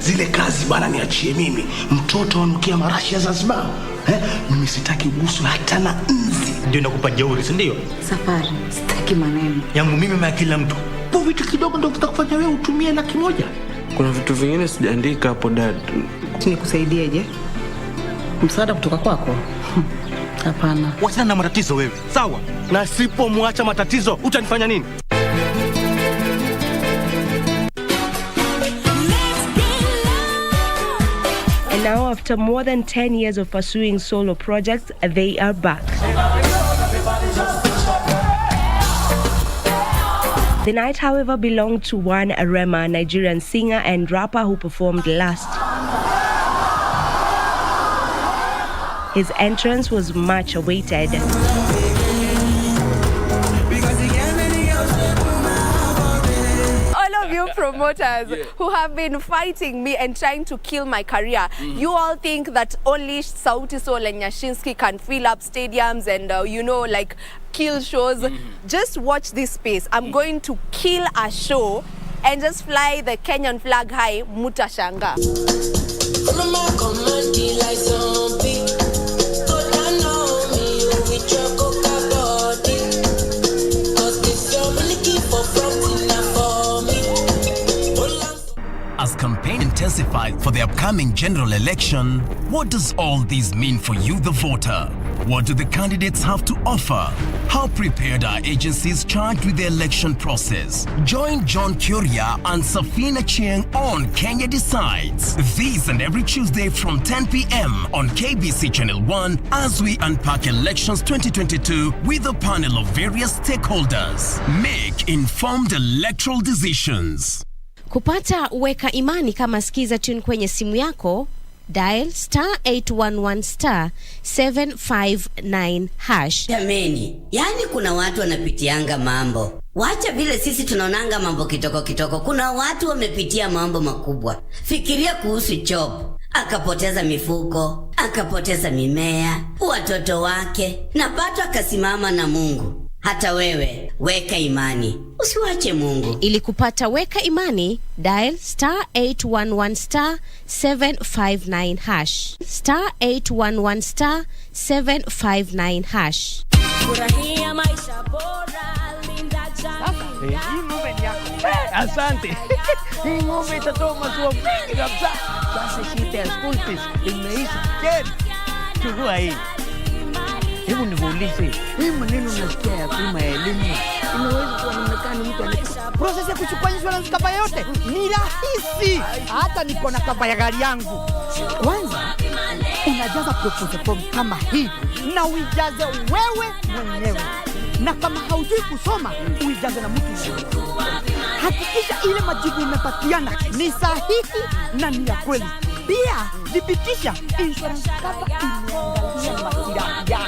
Zile kazi bana niachie mimi. Mtoto anukia marashi ya Zanzibar. Mimi sitaki ugusu hata na nzi. Ndio nakupa jeuri, si ndio? Safari, sitaki maneno. Yangu mimi na kila mtu. Kwa vitu kidogo ndio vitakufanya wewe utumie 100,000. Kuna vitu vingine sijaandika hapo dad. Nikusaidieje? Msaada kutoka kwako? Hapana. Wachana na matatizo wewe. Sawa? Na sipomwacha matatizo utanifanya nini? And now, after more than 10 years of pursuing solo projects, they are back. The night, however, belonged to one Arema, a Nigerian singer and rapper who performed last. His entrance was much awaited. Promoters who have been fighting me and trying to kill my career. You all think that only Sauti Sol and Nyashinsky can fill up stadiums and like kill shows. Just watch this space. I'm going to kill a show and just fly the Kenyan flag high. Mutashanga. As campaign intensifies for the upcoming general election, what does all this mean for you, the voter? What do the candidates have to offer? How prepared are agencies charged with the election process? Join John Kuria and Safina Chieng on Kenya Decides. This and every Tuesday from 10 p.m. on KBC Channel 1 as we unpack elections 2022 with a panel of various stakeholders. Make informed electoral decisions. Kupata weka imani kama skiza tune kwenye simu yako, dial *811 *759#. Jameni, yani kuna watu wanapitianga mambo. Wacha vile sisi tunaonanga mambo kitoko. Kuna watu wamepitia mambo makubwa. Fikiria kuhusu Job. Akapoteza mifuko, akapoteza mimea, watoto wake, na bado akasimama na Mungu. Hata wewe, weka imani. Usiwache Mungu. Ili kupata weka imani, dial *811 *759#. *811 *759#. Furahia maisha bora, linda jamii. Hii ng'ombe ni yako. Asante. Hii ng'ombe itatoa maziwa mengi kabisa. Sasa shida ya school fees imeisha. Chukua hii. Hebu nikuulize, hii maneno unasikia ya bima ya elimu inaweza kuonekana mtu anataka process ya kuchukua insurance kama yote ni rahisi. Hata niko na kaba ya gari yangu. Kwanza unajaza proposal form kama hii na uijaze wewe mwenyewe, na kama haujui kusoma uijaze na mtu mwingine. Hakikisha ile majibu umepatiana ni sahihi na ni ya kweli. Pia thibitisha insurance cover imeangalia masilahi yako,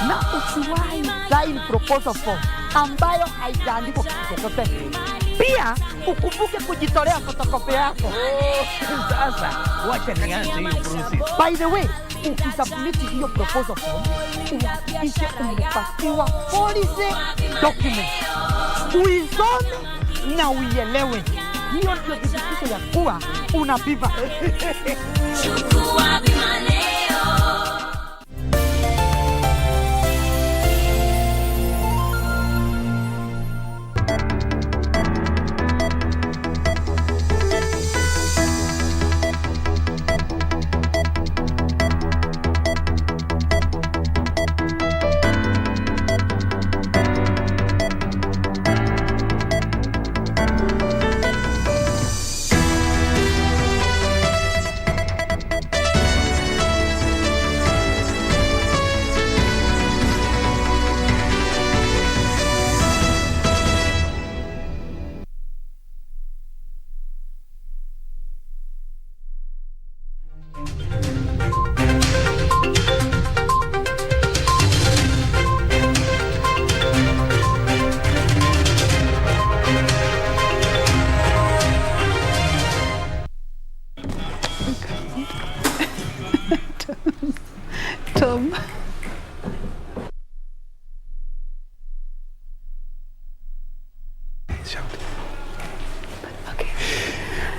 na usiwahi sign proposal form ambayo haijaandikwa kitu chochote. Pia ukumbuke kujitolea photocopy yako. Sasa wacha nianze hiyo process. By the way, ukisubmit hiyo proposal form, uhakikishe umepatiwa policy document. Uisome na uielewe. Hiyo ndio thibitisho ya kuwa una bima. Chukua bima leo.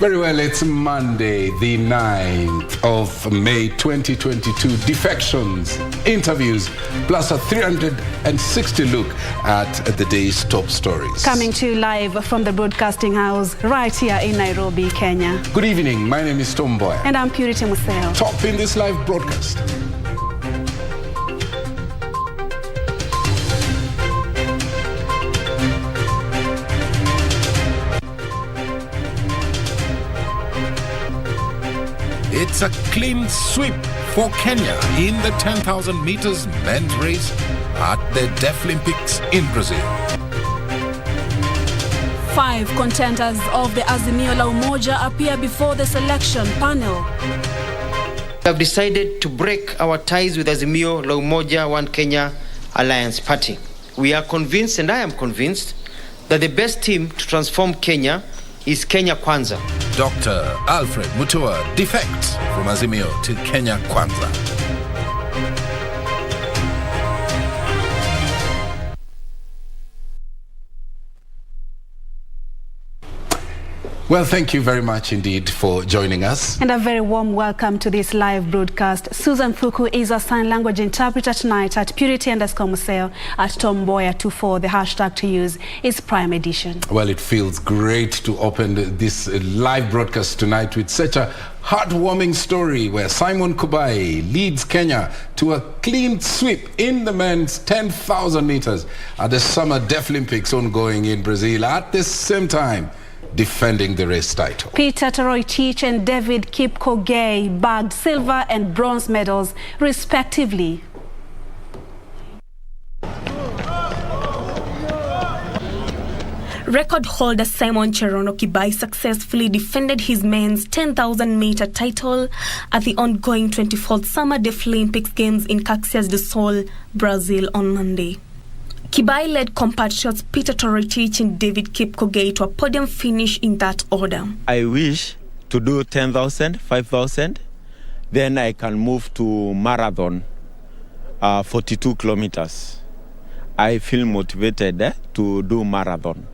Very well, it's Monday, the 9th of May 2022. Defections, interviews, plus a 360 look at the day's top stories. Coming to you live from the Broadcasting House right here in Nairobi, Kenya. Good evening, my name is Mboya. And I'm Purity Museo. Top in this live broadcast. It's a clean sweep for Kenya in the 10,000 meters men's race at the Deaflympics in Brazil. 5 contenders of the Azimio la Umoja appear before the selection panel. We have decided to break our ties with Azimio la Umoja One Kenya Alliance Party. We are convinced, and I am convinced, that the best team to transform Kenya is Kenya Kwanza. Dr. Alfred Mutua defects from Azimio to Kenya Kwanza. Well, thank you very much indeed for joining us. And a very warm welcome to this live broadcast. Susan Thuku is a sign language interpreter tonight at Purity_Museo at Mboya24. The hashtag to use is Prime Edition. Well, it feels great to open this live broadcast tonight with such a heartwarming story where Simon Kubai leads Kenya to a clean sweep in the men's 10,000 meters at the Summer Deaflympics ongoing in Brazil. At the same time, defending the race title. Peter Toroitich and David Kipkogei bagged silver and bronze medals, respectively. Record holder Simon Cherono Kibai successfully defended his men's 10,000-meter title at the ongoing 24th Summer Deaflympics Games in Caxias do Sol, Brazil on Monday. Kibai led compatriots Peter Toroitich and David Kipkogei to a podium finish in that order. I wish to do 10,000, 5,000, then I can move to marathon, 42 kilometers. I feel motivated to do marathon.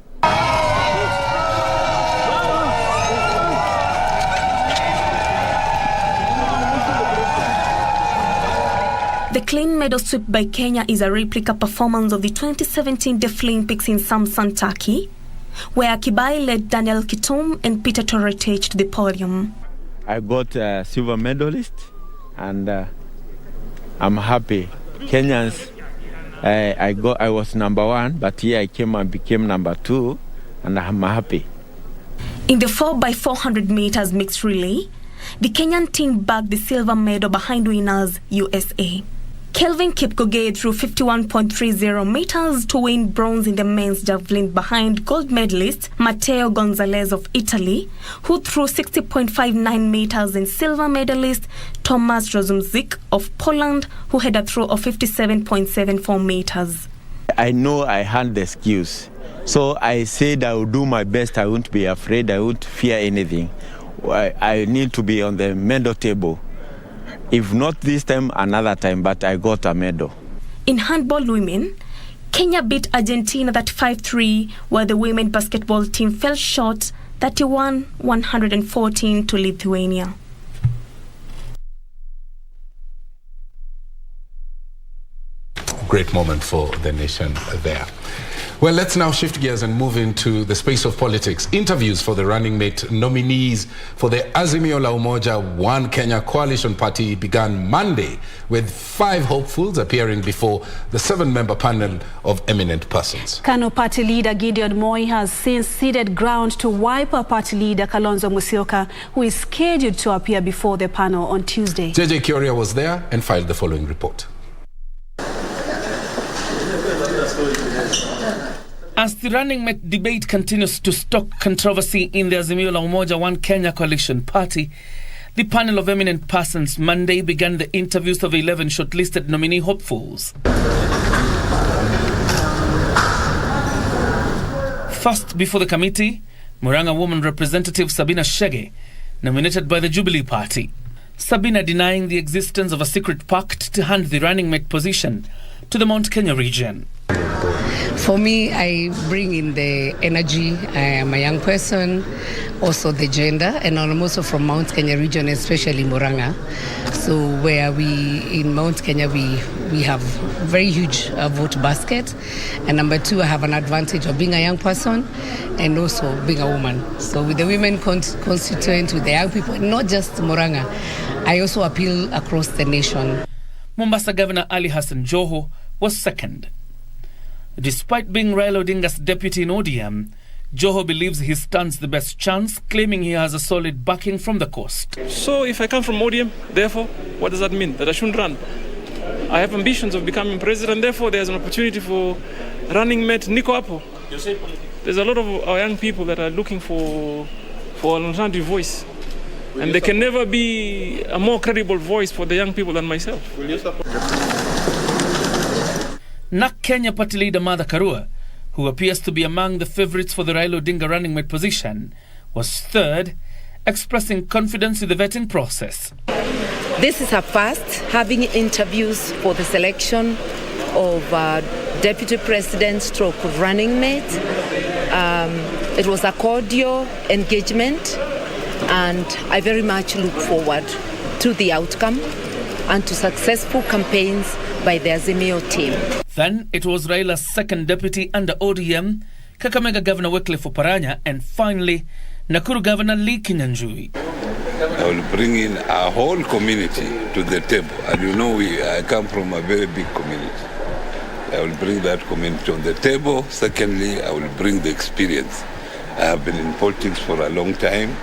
The clean medal sweep by Kenya is a replica performance of the 2017 Deaflympics in Samsun, Turkey, where Kibai led Daniel Kitum and Peter Toroitich to the podium. I got a silver medalist, and I'm happy. Kenyans, I was number 1, but here I came and became number 2, and I'm happy. In the 4x400 meters mixed relay, the Kenyan team bagged the silver medal behind winners USA. Kelvin Kipkogei threw 51.30 meters to win bronze in the men's javelin behind gold medalist Matteo Gonzalez of Italy, who threw 60.59 meters, and silver medalist Tomasz Rozumczyk of Poland, who had a throw of 57.74 meters. I know I had the skills, so I said I would do my best. I won't be afraid. I won't fear anything. I need to be on the medal table. If not this time, another time, but I got a medal. In handball women, Kenya beat Argentina 35-3, while the women basketball team fell short 31-114 to Lithuania. Great moment for the nation there. Well, let's now shift gears and move into the space of politics. Interviews for the running mate nominees for the Azimio la Umoja One Kenya Coalition Party began Monday, with 5 hopefuls appearing before the 7-member panel of eminent persons. KANU party leader Gideon Moi has since ceded ground to Wiper party leader Kalonzo Musyoka, who is scheduled to appear before the panel on Tuesday. JJ Kioria was there and filed the following report. As the running mate debate continues to stoke controversy in the Azimio la Umoja One Kenya Coalition Party, the panel of eminent persons Monday began the interviews of 11 shortlisted nominee hopefuls. First before the committee, Murang'a woman representative Sabina Chege, nominated by the Jubilee Party. Sabina denying the existence of a secret pact to hand the running mate position to the Mount Kenya region. For me, I bring in the energy. I am a young person, also the gender, and I'm also from Mount Kenya region, especially Murang'a. So where in Mount Kenya, we have very huge vote basket. And number two, I have an advantage of being a young person and also being a woman. So with the women constituent, with the young people, not just Murang'a, I also appeal across the nation. Mombasa Governor Ali Hassan Joho was second. Despite being Raila Odinga's deputy in ODM, Joho believes he stands the best chance, claiming he has a solid backing from the coast. So if I come from ODM, therefore, what does that mean? That I shouldn't run? I have ambitions of becoming president, therefore there's an opportunity for running mate Nico Apple. There's a lot of our young people that are looking for an alternative voice. And there can never be a more credible voice for the young people than myself. Will you support? NAK Kenya Party leader Martha Karua, who appears to be among the favourites for the Raila Odinga running mate position, was third, expressing confidence in the vetting process. This is a first, having interviews for the selection of Deputy President stroke running mate. It was a cordial engagement, and I very much look forward to the outcome and to successful campaigns by the Azimio team. Then it was Raila's second deputy under ODM, Kakamega Governor Wycliffe Oparanya, and finally Nakuru Governor Lee Kinyanjui. I will bring in a whole community to the table, and you know I come from a very big community. I will bring that community on the table. Secondly, I will bring the experience. I have been in politics for a long time.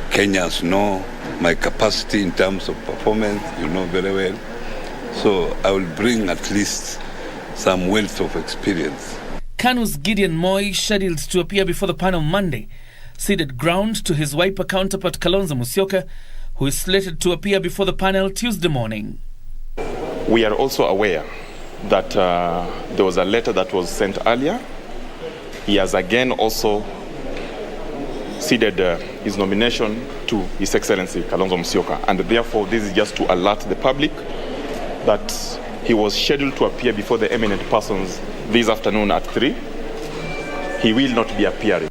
Kenyans know my capacity in terms of performance, you know very well. So I will bring at least some wealth of experience. KANU's Gideon Moi, scheduled to appear before the panel Monday, ceded ground to his Wiper counterpart Kalonzo Musyoka, who is slated to appear before the panel Tuesday morning. We are also aware that there was a letter that was sent earlier. He has again also ceded his nomination to His Excellency Kalonzo Musyoka, and therefore this is just to alert the public that he was scheduled to appear before the eminent persons this afternoon at 3. He will not be appearing.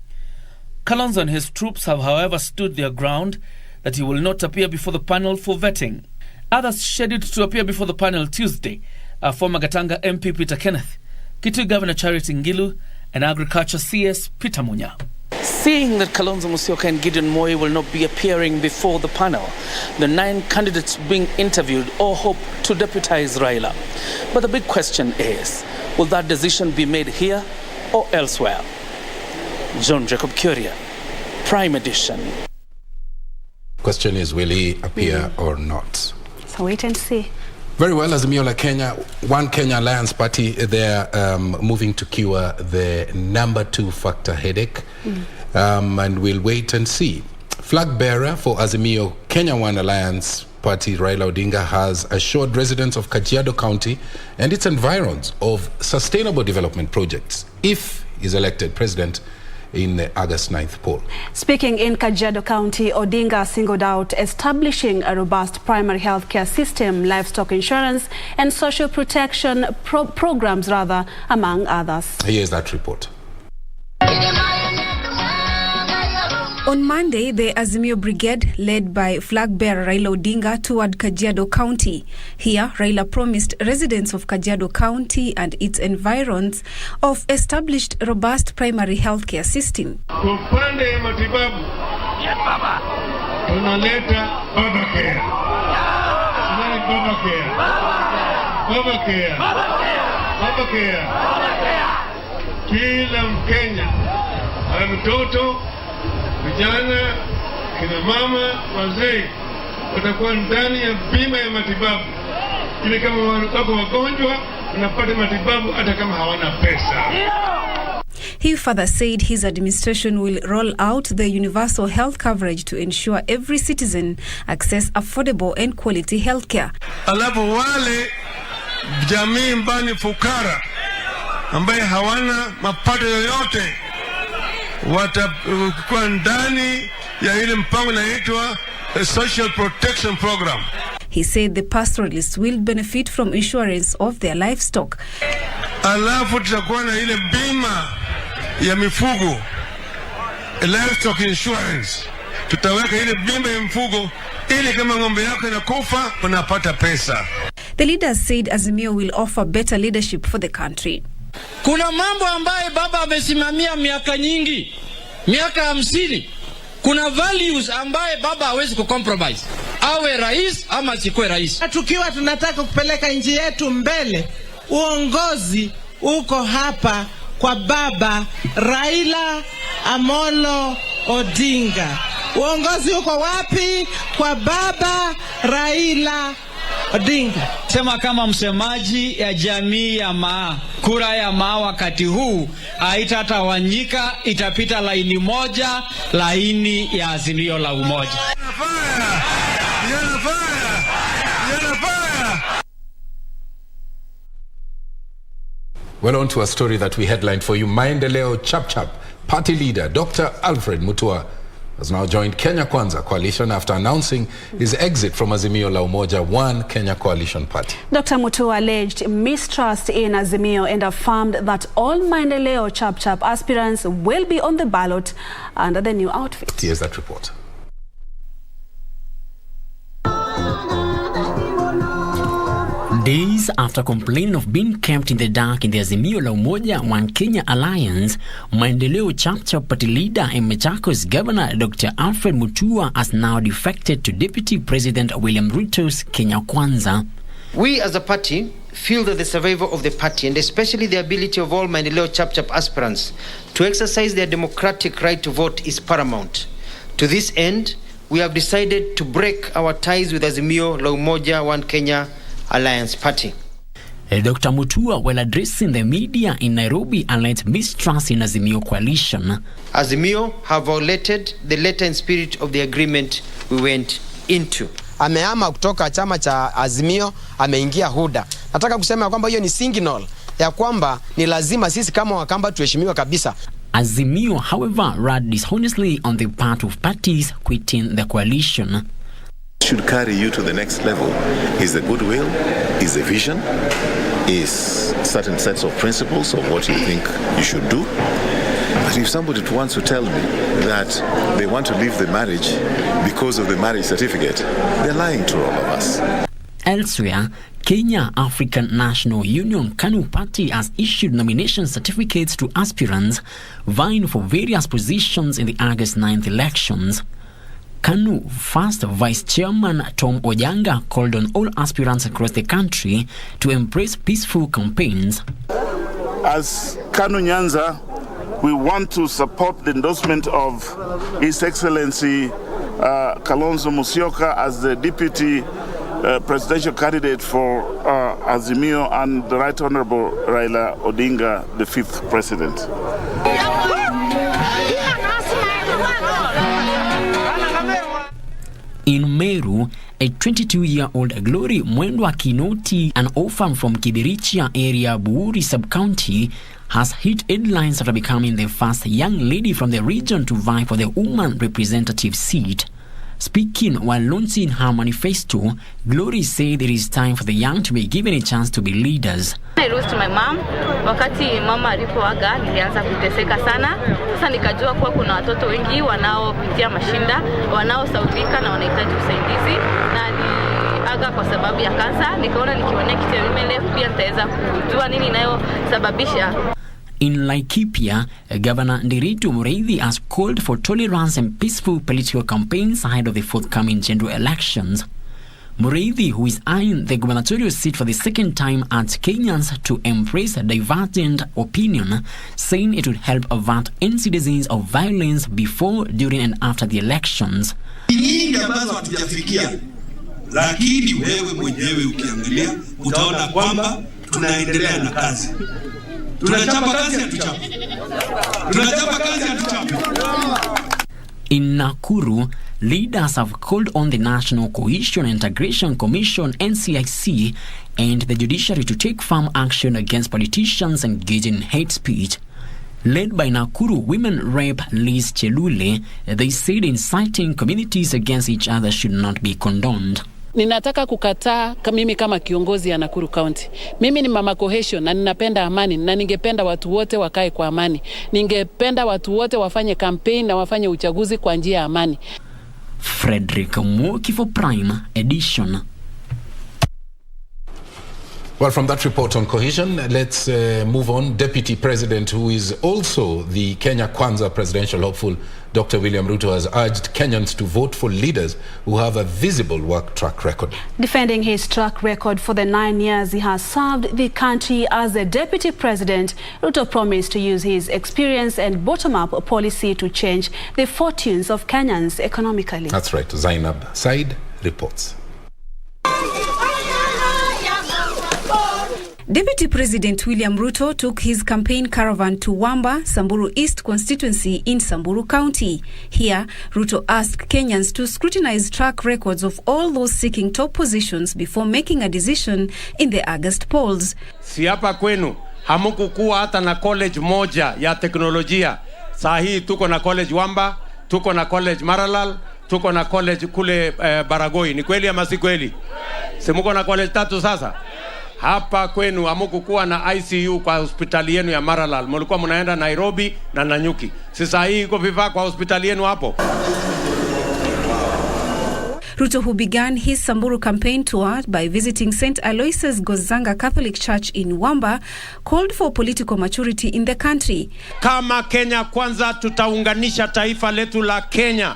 Kalonzo and his troops have, however, stood their ground that he will not appear before the panel for vetting. Others scheduled to appear before the panel Tuesday are former Gatanga MP Peter Kenneth, Kitui Governor Charity Ngilu, and Agriculture CS Peter Munya. Seeing that Kalonzo Musyoka and Gideon Moi will not be appearing before the panel, the 9 candidates being interviewed all hope to deputize Raila. But the big question is, will that decision be made here or elsewhere? John Jacob Curia, Prime Edition. Question is, will he appear or not? So wait and see. Very well, Azimio La Kenya, One Kenya Alliance Party, they're moving to cure the number 2 factor headache, and we'll wait and see. Flag bearer for Azimio Kenya One Alliance Party, Raila Odinga, has assured residents of Kajiado County and its environs of sustainable development projects if he's elected president in the August 9th poll. Speaking in Kajiado County, Odinga singled out establishing a robust primary health care system, livestock insurance, and social protection programs, among others. Here's that report. On Monday, the Azimio Brigade, led by flag bearer Raila Odinga, toured Kajiado County. Here, Raila promised residents of Kajiado County and its environs of established robust primary health care system. Upande ya matibabu, tunaleta Baba Care. Baba Care. Baba Care. Baba Care. Kila Mkenya, mtoto, vijana, kina mama, wazee watakuwa ndani ya bima ya matibabu. Ili kama wako wagonjwa, unapata matibabu hata kama hawana pesa. He further said his administration will roll out the universal health coverage to ensure every citizen access affordable and quality health care. Alafu wale jamii mbani fukara ambaye hawana mapato yoyote watakuwa ndani ya ile mpango inaitwa Social Protection Program. He said the pastoralists will benefit from insurance of their livestock. alafu tutakuwa na ile bima ya mifugo, livestock insurance. Tutaweka ile bima ya mifugo ili kama ng'ombe yako inakufa unapata pesa. The leaders said Azimio will offer better leadership for the country. Kuna mambo ambaye baba amesimamia miaka nyingi, miaka 50. Kuna values ambaye baba hawezi kucompromise. Awe rais ama sikwe rais. Tukiwa tunataka kupeleka nchi yetu mbele, uongozi uko hapa kwa baba Raila Amolo Odinga. Uongozi uko wapi? Kwa baba Raila Odinga. Sema kama msemaji ya jamii ya Maa, kura ya Maa wakati huu haitatawanyika, itapita laini moja, laini ya Azimio la Umoja. Well, on to a story that we headlined for you. Maendeleo Chap Chap party leader Dr. Alfred Mutua has now joined Kenya Kwanza coalition after announcing his exit from Azimio la Umoja One Kenya coalition party. Dr. Mutua alleged mistrust in Azimio and affirmed that all Maendeleo Chap Chap aspirants will be on the ballot under the new outfit. Here's that report. Days after complaining of being kept in the dark in the Azimio la Umoja One Kenya alliance, Maendeleo Chap Chap party leader and Machakos Governor Dr. Alfred Mutua has now defected to Deputy President William Ruto's Kenya Kwanza. We as a party feel that the survival of the party and especially the ability of all Maendeleo Chap Chap aspirants to exercise their democratic right to vote is paramount. To this end, we have decided to break our ties with Azimio la Umoja One Kenya Alliance Party. Dr. Mutua, while addressing the media in Nairobi, alleged mistrust in Azimio coalition. Azimio have violated the letter and spirit of the agreement we went into. Amehama kutoka chama cha Azimio, ameingia Huda. Nataka kusema kwamba hiyo ni signal ya kwamba ni lazima sisi kama Wakamba tuheshimiwa kabisa. Azimio, however, ruled dishonestly on the part of parties quitting the coalition. Should carry you to the next level is the goodwill, is the vision, is certain sets of principles of what you think you should do. But if somebody wants to tell me that they want to leave the marriage because of the marriage certificate, they're lying to all of us. Elsewhere, Kenya African National Union KANU party has issued nomination certificates to aspirants vying for various positions in the August 9th elections. KANU first Vice Chairman Tom Ojanga called on all aspirants across the country to embrace peaceful campaigns. As KANU Nyanza, we want to support the endorsement of His Excellency Kalonzo Musyoka as the Deputy Presidential Candidate for Azimio and the Right Honorable Raila Odinga, the 5th President. In Meru, a 22-year-old Glory Mwendwa Kinoti, an orphan from Kibiricha area, Buuri sub-county, has hit headlines after becoming the first young lady from the region to vie for the woman representative seat. Speaking while launching her manifesto, Glory said it is time for the young to be given a chance to be leaders. I lost my mom. Wakati mama alipoaga nilianza kuteseka sana. Sasa nikajua kuwa kuna watoto wengi wanaopitia mashinda, wanaosaulika na wanahitaji usaidizi, na niliaga kwa sababu ya kansa. Nikaona nikionea kiti ya MLF pia nitaweza kujua nini inayosababisha. In Laikipia, Governor Ndiritu Mureithi has called for tolerance and peaceful political campaigns ahead of the forthcoming general elections. Mureithi, who is eyeing the gubernatorial seat for the second time, urged Kenyans to embrace a divergent opinion, saying it would help avert incidents of violence before, during and after the elections. Nyingi ambazo hatujafikia, lakini wewe mwenyewe ukiangalia utaona kwamba tunaendelea na kazi. Tunachapa kazi hatuchapi. Tunachapa kazi hatuchapi. In Nakuru, leaders have called on the National Cohesion and Integration Commission (NCIC) and the judiciary to take firm action against politicians engaged in hate speech. Led by Nakuru Women Rep Liz Chelule, they said inciting communities against each other should not be condoned. Ninataka kukataa mimi kama kiongozi ya Nakuru County. Mimi ni mama cohesion na ninapenda amani na ningependa watu wote wakae kwa amani. Ningependa watu wote wafanye campaign na wafanye uchaguzi kwa njia ya amani. Frederick Moki for Prime Edition. Well, from that report on cohesion, let's move on. Deputy President, who is also the Kenya Kwanza presidential hopeful, Dr. William Ruto, has urged Kenyans to vote for leaders who have a visible work track record. Defending his track record for the 9 years he has served the country as a deputy president, Ruto promised to use his experience and bottom-up policy to change the fortunes of Kenyans economically. That's right. Zainab Said reports. Deputy President William Ruto took his campaign caravan to Wamba, Samburu East constituency in Samburu County. Here, Ruto asked Kenyans to scrutinize track records of all those seeking top positions before making a decision in the August polls. Si hapa kwenu hamukukuwa hata na college moja ya teknolojia. Saa hii tuko na college Wamba, tuko na college Maralal, tuko na college kule Baragoi. Ni kweli ama si kweli? Si muko na college 3 sasa? Hapa kwenu hamukukuwa na ICU kwa hospitali yenu ya Maralal. Mulikuwa mnaenda Nairobi na Nanyuki. Sasa hii iko vifaa kwa hospitali yenu hapo. Ruto, who began his Samburu campaign tour by visiting St. Aloysius Gozanga Catholic Church in Wamba, called for political maturity in the country. Kama Kenya Kwanza tutaunganisha taifa letu la Kenya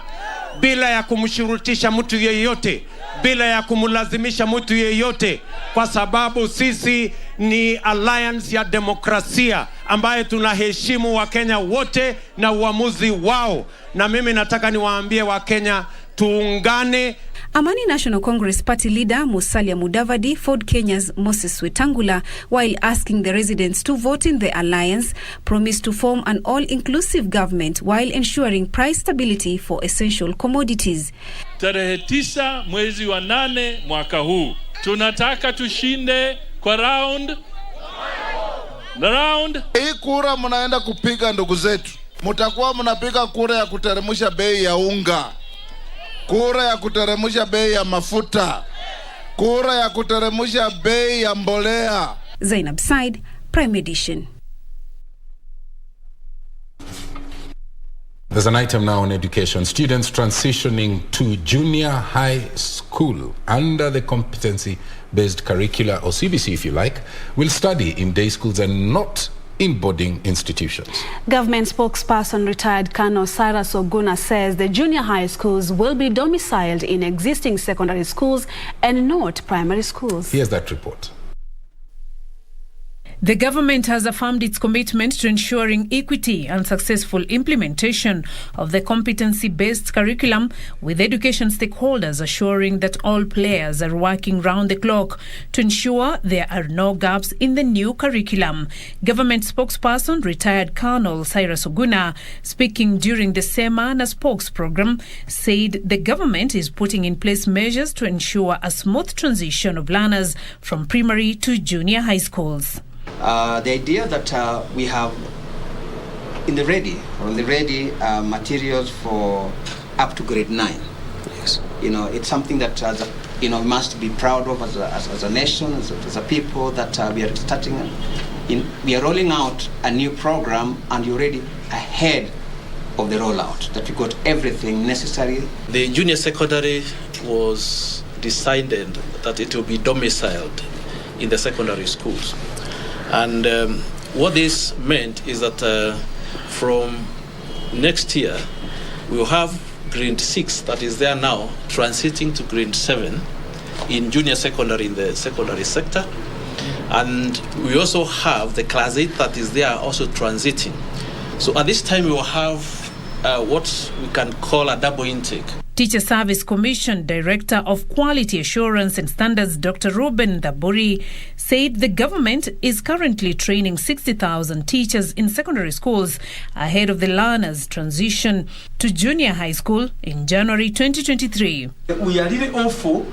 bila ya kumshurutisha mtu yeyote, bila ya kumlazimisha mtu yeyote, kwa sababu sisi ni alliance ya demokrasia ambaye tunaheshimu Wakenya wote na uamuzi wao. Na mimi nataka niwaambie Wakenya tuungane. Amani National Congress Party leader Musalia Mudavadi fought Kenya's Moses Wetangula while asking the residents to vote in the alliance, promised to form an all-inclusive government while ensuring price stability for essential commodities. Tarehe 9 mwezi wa 8 mwaka huu tunataka tushinde kwa round. Hii kura mnaenda kupiga ndugu zetu, mtakuwa mnapiga kura ya kuteremsha bei ya unga, kura ya kuteremsha bei ya mafuta, kura ya kuteremsha bei ya mbolea. Zainab Said, Prime Edition. There's an item now on education. Students transitioning to junior high school under the competency-based curricula, or CBC if you like, will study in day schools and not in boarding institutions. Government spokesperson retired Colonel Cyrus Oguna says the junior high schools will be domiciled in existing secondary schools and not primary schools. Here's that report. The government has affirmed its commitment to ensuring equity and successful implementation of the competency-based curriculum, with education stakeholders assuring that all players are working round the clock to ensure there are no gaps in the new curriculum. Government spokesperson retired Colonel Cyrus Oguna, speaking during the Semana Spokes program, said the government is putting in place measures to ensure a smooth transition of learners from primary to junior high schools. The idea that we have on the ready materials for up to grade 9. Yes. You know, it's something that we must be proud of as a nation, as a people, that we are starting. We are rolling out a new program, and you're already ahead of the rollout. That we got everything necessary. The junior secondary was decided that it will be domiciled in the secondary schools. And what this meant is that from next year, we will have grade 6 that is there now transiting to grade 7 in junior secondary, in the secondary sector. And we also have the class 8 that is there also transiting. So at this time, we will have what we can call a double intake. Teacher Service Commission Director of Quality Assurance and Standards, Dr. Ruben Daburi, said the government is currently training 60,000 teachers in secondary schools ahead of the learners' transition to junior high school in January 2023. We are really hopeful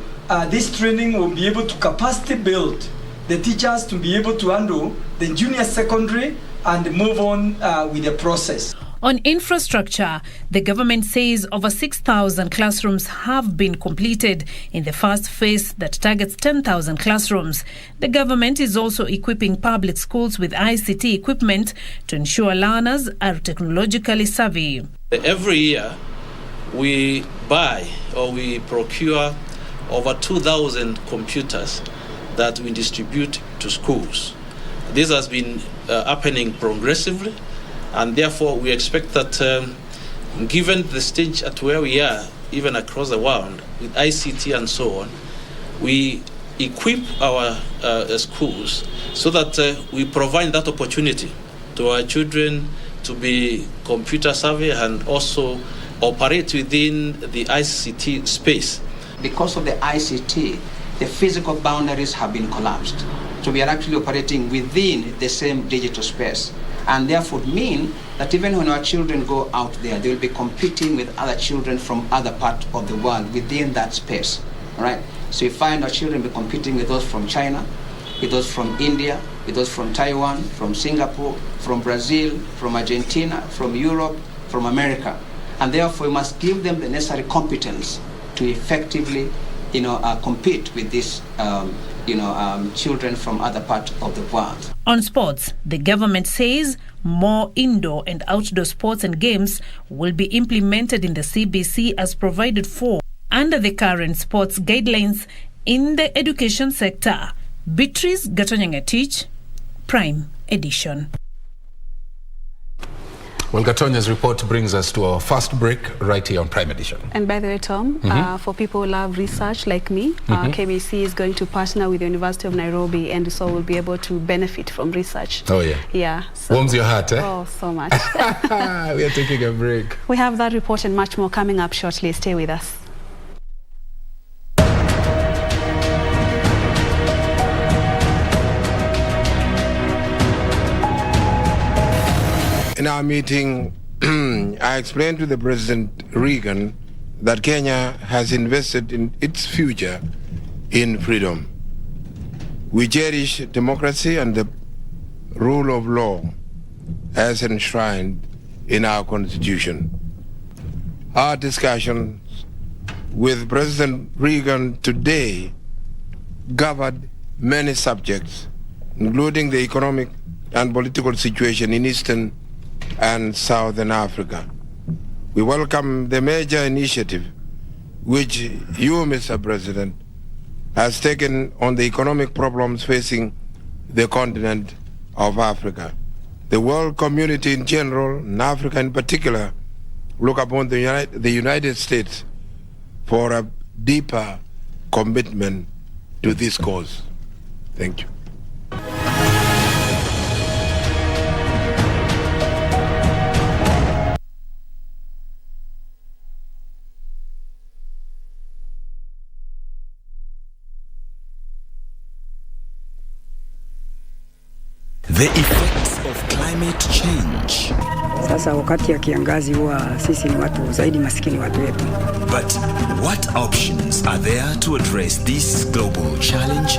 this training will be able to capacity build the teachers to be able to handle the junior secondary and move on with the process. On infrastructure, the government says over 6,000 classrooms have been completed in the first phase that targets 10,000 classrooms. The government is also equipping public schools with ICT equipment to ensure learners are technologically savvy. Every year, we buy or we procure over 2,000 computers that we distribute to schools. This has been happening progressively, and therefore we expect that given the stage at where we are, even across the world, with ICT and so on, we equip our schools so that we provide that opportunity to our children to be computer savvy and also operate within the ICT space. Because of the ICT, the physical boundaries have been collapsed. So we are actually operating within the same digital space. And therefore mean that even when our children go out there, they will be competing with other children from other parts of the world within that space, all right? So you find our children be competing with those from China, with those from India, with those from Taiwan, from Singapore, from Brazil, from Argentina, from Europe, from America. And therefore we must give them the necessary competence to effectively, compete with these children from other parts of the world. On sports, the government says more indoor and outdoor sports and games will be implemented in the CBC as provided for under the current sports guidelines in the education sector. Beatrice Gatonyangetich, Prime Edition. Well, Gatonya's report brings us to our first break right here on Prime Edition. And by the way, Tom, for people who love research like me, KBC is going to partner with the University of Nairobi, and so we'll be able to benefit from research. Oh, yeah. Yeah. So, warms your heart, eh? Oh, so much. We are taking a break. We have that report and much more coming up shortly. Stay with us. In our meeting, I explained to the President Reagan that Kenya has invested in its future in freedom. We cherish democracy and the rule of law as enshrined in our Constitution. Our discussions with President Reagan today covered many subjects, including the economic and political situation in Eastern and Southern Africa. We welcome the major initiative which you, Mr. President, has taken on the economic problems facing the continent of Africa. The world community in general, and Africa in particular, look upon the United States for a deeper commitment to this cause. Thank you. The effects of climate change. Sasa wakati ya kiangazi huwa sisi ni watu zaidi maskini watu wetu. But what options are there to address this global challenge?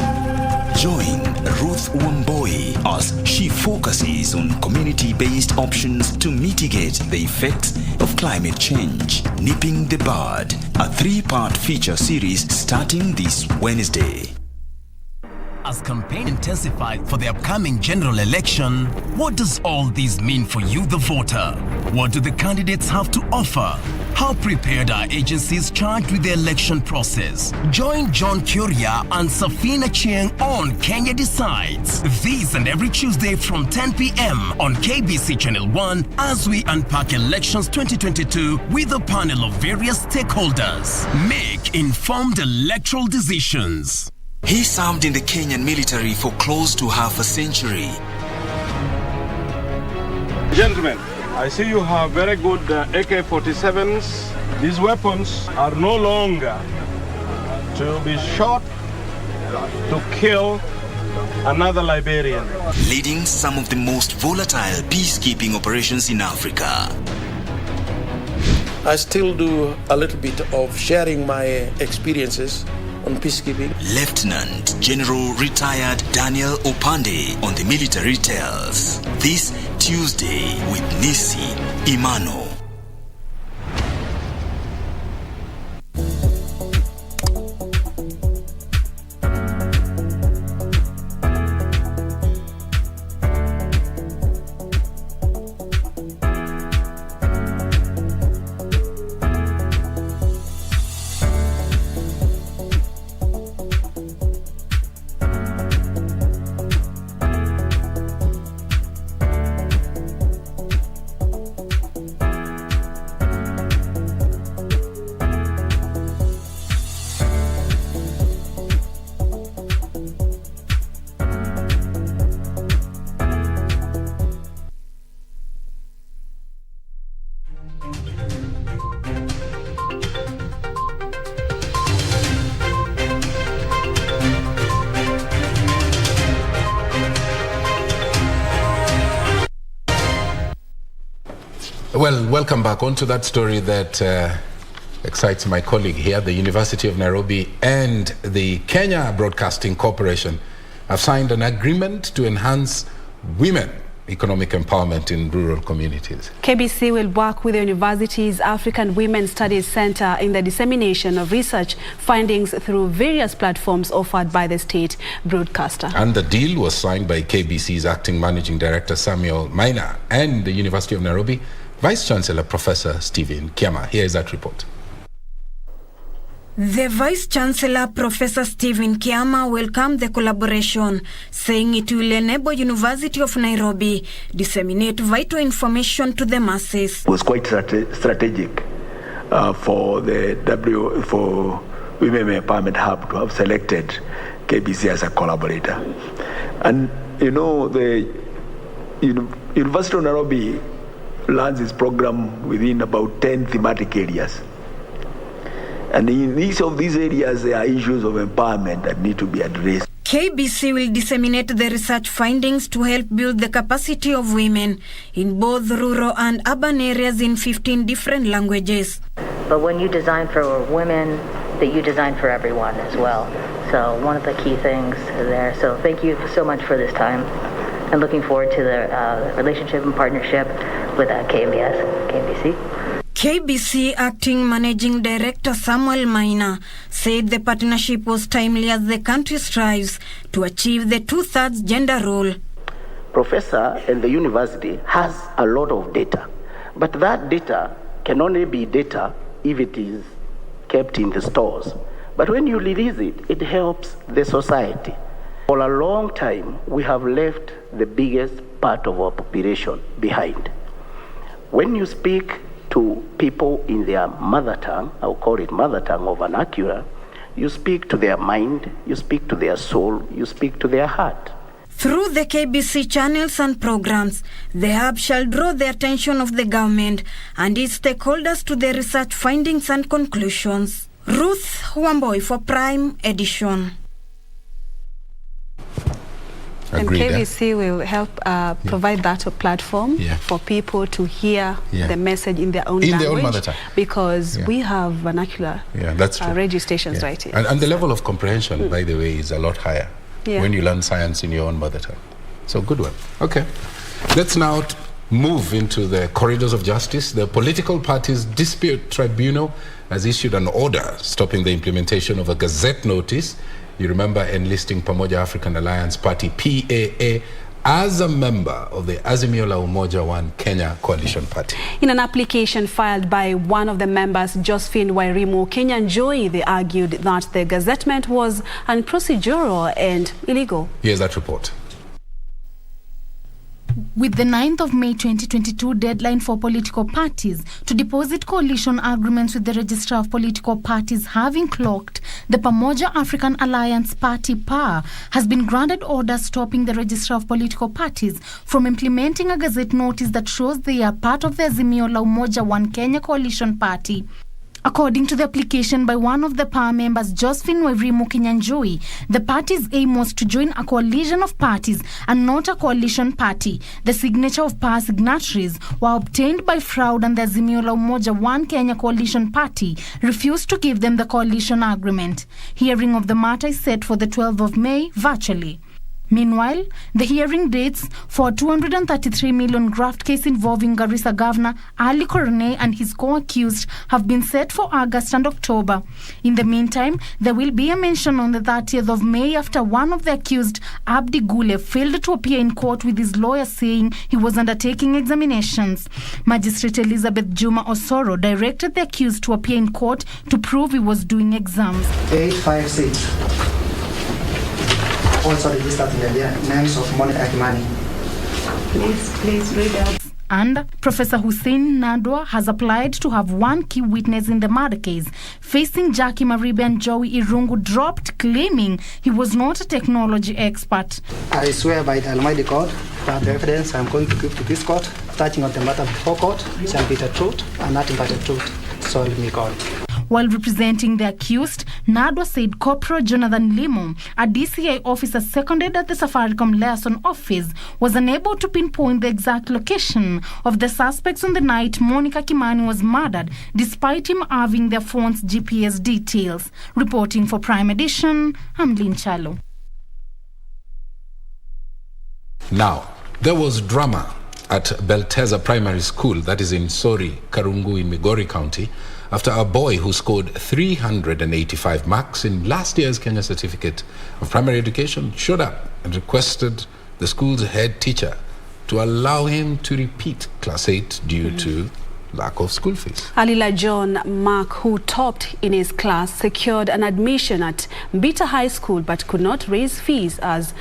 Join Ruth Mboya as she focuses on community-based options to mitigate the effects of climate change. Nipping the Bud, a 3-part feature series starting this Wednesday. As campaign intensified for the upcoming general election, what does all this mean for you, the voter? What do the candidates have to offer? How prepared are agencies charged with the election process? Join John Kuria and Safina Chieng on Kenya Decides. This and every Tuesday from 10 p.m. on KBC Channel 1 as we unpack elections 2022 with a panel of various stakeholders. Make informed electoral decisions. He served in the Kenyan military for close to half a century. Gentlemen, I see you have very good AK-47s. These weapons are no longer to be shot to kill another Liberian. Leading some of the most volatile peacekeeping operations in Africa. I still do a little bit of sharing my experiences on peacekeeping. Lieutenant General Retired Daniel Opande on the Military Tales. This Tuesday with Nisi Imano. Well, welcome back. On to that story that excites my colleague here. The University of Nairobi and the Kenya Broadcasting Corporation have signed an agreement to enhance women economic empowerment in rural communities. KBC will work with the university's African Women Studies Center in the dissemination of research findings through various platforms offered by the state broadcaster. And the deal was signed by KBC's acting managing director Samuel Maina and the University of Nairobi Vice Chancellor Professor Stephen Kiama. Here is that report. The Vice Chancellor Professor Stephen Kiama welcomed the collaboration, saying it will enable University of Nairobi disseminate vital information to the masses. It was quite strategic for Women Empowerment Hub to have selected KBC as a collaborator. And you know, the University of Nairobi runs its program within about 10 thematic areas. And in each of these areas, there are issues of empowerment that need to be addressed. KBC will disseminate the research findings to help build the capacity of women in both rural and urban areas in 15 different languages. But when you design for women, that you design for everyone as well. So one of the key things there. So thank you so much for this time, and looking forward to the relationship and partnership with KBC. KBC Acting Managing Director Samuel Maina said the partnership was timely as the country strives to achieve the 2/3 gender role. Professor and the university has a lot of data, but that data can only be data if it is kept in the stores. But when you release it, it helps the society. For a long time, we have left the biggest part of our population behind. When you speak to people in their mother tongue, I'll call it mother tongue or vernacular, you speak to their mind, you speak to their soul, you speak to their heart. Through the KBC channels and programs, the hub shall draw the attention of the government and its stakeholders to the research findings and conclusions. Ruth Wamboi for Prime Edition. Agreed, and KBC will help provide that platform for people to hear the message in their own language. Their own mother tongue. Because we have vernacular that's true. radio stations right here. And the level of comprehension, by the way, is a lot higher when you learn science in your own mother tongue. So good one. Okay. Let's now move into the corridors of justice. The Political Parties Dispute Tribunal has issued an order stopping the implementation of a Gazette notice. You remember enlisting Pamoja African Alliance Party, PAA, as a member of the Azimio la Umoja One Kenya Coalition Party. In an application filed by one of the members, Josephine Wairimu Kinyanjui, they argued that the gazettement was unprocedural and illegal. Here's that report. With the 9th of May 2022 deadline for political parties to deposit coalition agreements with the Registrar of Political Parties having clocked, the Pamoja African Alliance Party, PAA, has been granted orders stopping the Registrar of Political Parties from implementing a gazette notice that shows they are part of the Azimio la Umoja One Kenya Coalition Party. According to the application by one of the PAR members, Josephine Wevrimu Kinyanjui, the party's aim was to join a coalition of parties and not a coalition party. The signature of PAR signatories were obtained by fraud, and the Azimio la Umoja One Kenya Coalition Party refused to give them the coalition agreement. Hearing of the matter is set for the 12th of May virtually. Meanwhile, the hearing dates for 233 million graft case involving Garissa Governor Ali Korone and his co-accused have been set for August and October. In the meantime, there will be a mention on the 30th of May after one of the accused, Abdi Gule, failed to appear in court with his lawyer saying he was undertaking examinations. Magistrate Elizabeth Juma Osoro directed the accused to appear in court to prove he was doing exams. 856. Also registered in the names of Monica Kimani. Please read out. And Professor Hussein Nadwa has applied to have one key witness in the murder case, facing Jackie Maribe and Joey Irungu dropped, claiming he was not a technology expert. I swear by the Almighty God that the evidence I am going to give to this court, touching on the matter before court, shall be the truth and nothing but the truth. So help me God. While representing the accused, Nadwa said Corporal Jonathan Limo, a DCI officer seconded at the Safaricom liaison office, was unable to pinpoint the exact location of the suspects on the night Monica Kimani was murdered, despite him having their phone's GPS details. Reporting for Prime Edition, I'm Lynn Chalo. Now, there was drama at Belteza Primary School, that is in Sori, Karungu in Migori County, after a boy who scored 385 marks in last year's Kenya Certificate of Primary Education showed up and requested the school's head teacher to allow him to repeat Class 8 due to lack of school fees. Alila John Mark, who topped in his class, secured an admission at Mbita High School but could not raise fees, as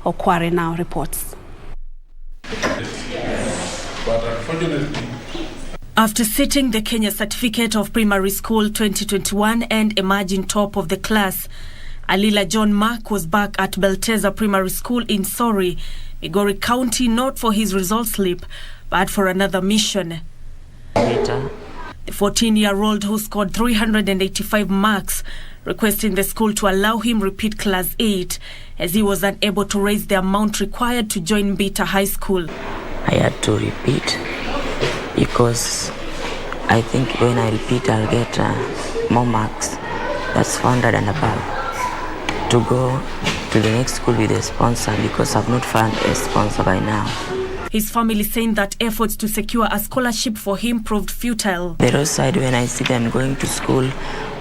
Okware now reports. But unfortunately, after setting the Kenya Certificate of Primary School 2021 and emerging top of the class, Alila John Mark was back at Belteza Primary School in Sori, Migori County, not for his result slip, but for another mission. The 14-year-old who scored 385 marks, requesting the school to allow him repeat Class 8, as he was unable to raise the amount required to join Mbita High School. I had to repeat because I think when I repeat I'll get more marks. That's 400 and above. To go to the next school with a sponsor, because I've not found a sponsor by now. His family saying that efforts to secure a scholarship for him proved futile. The roadside, when I see them going to school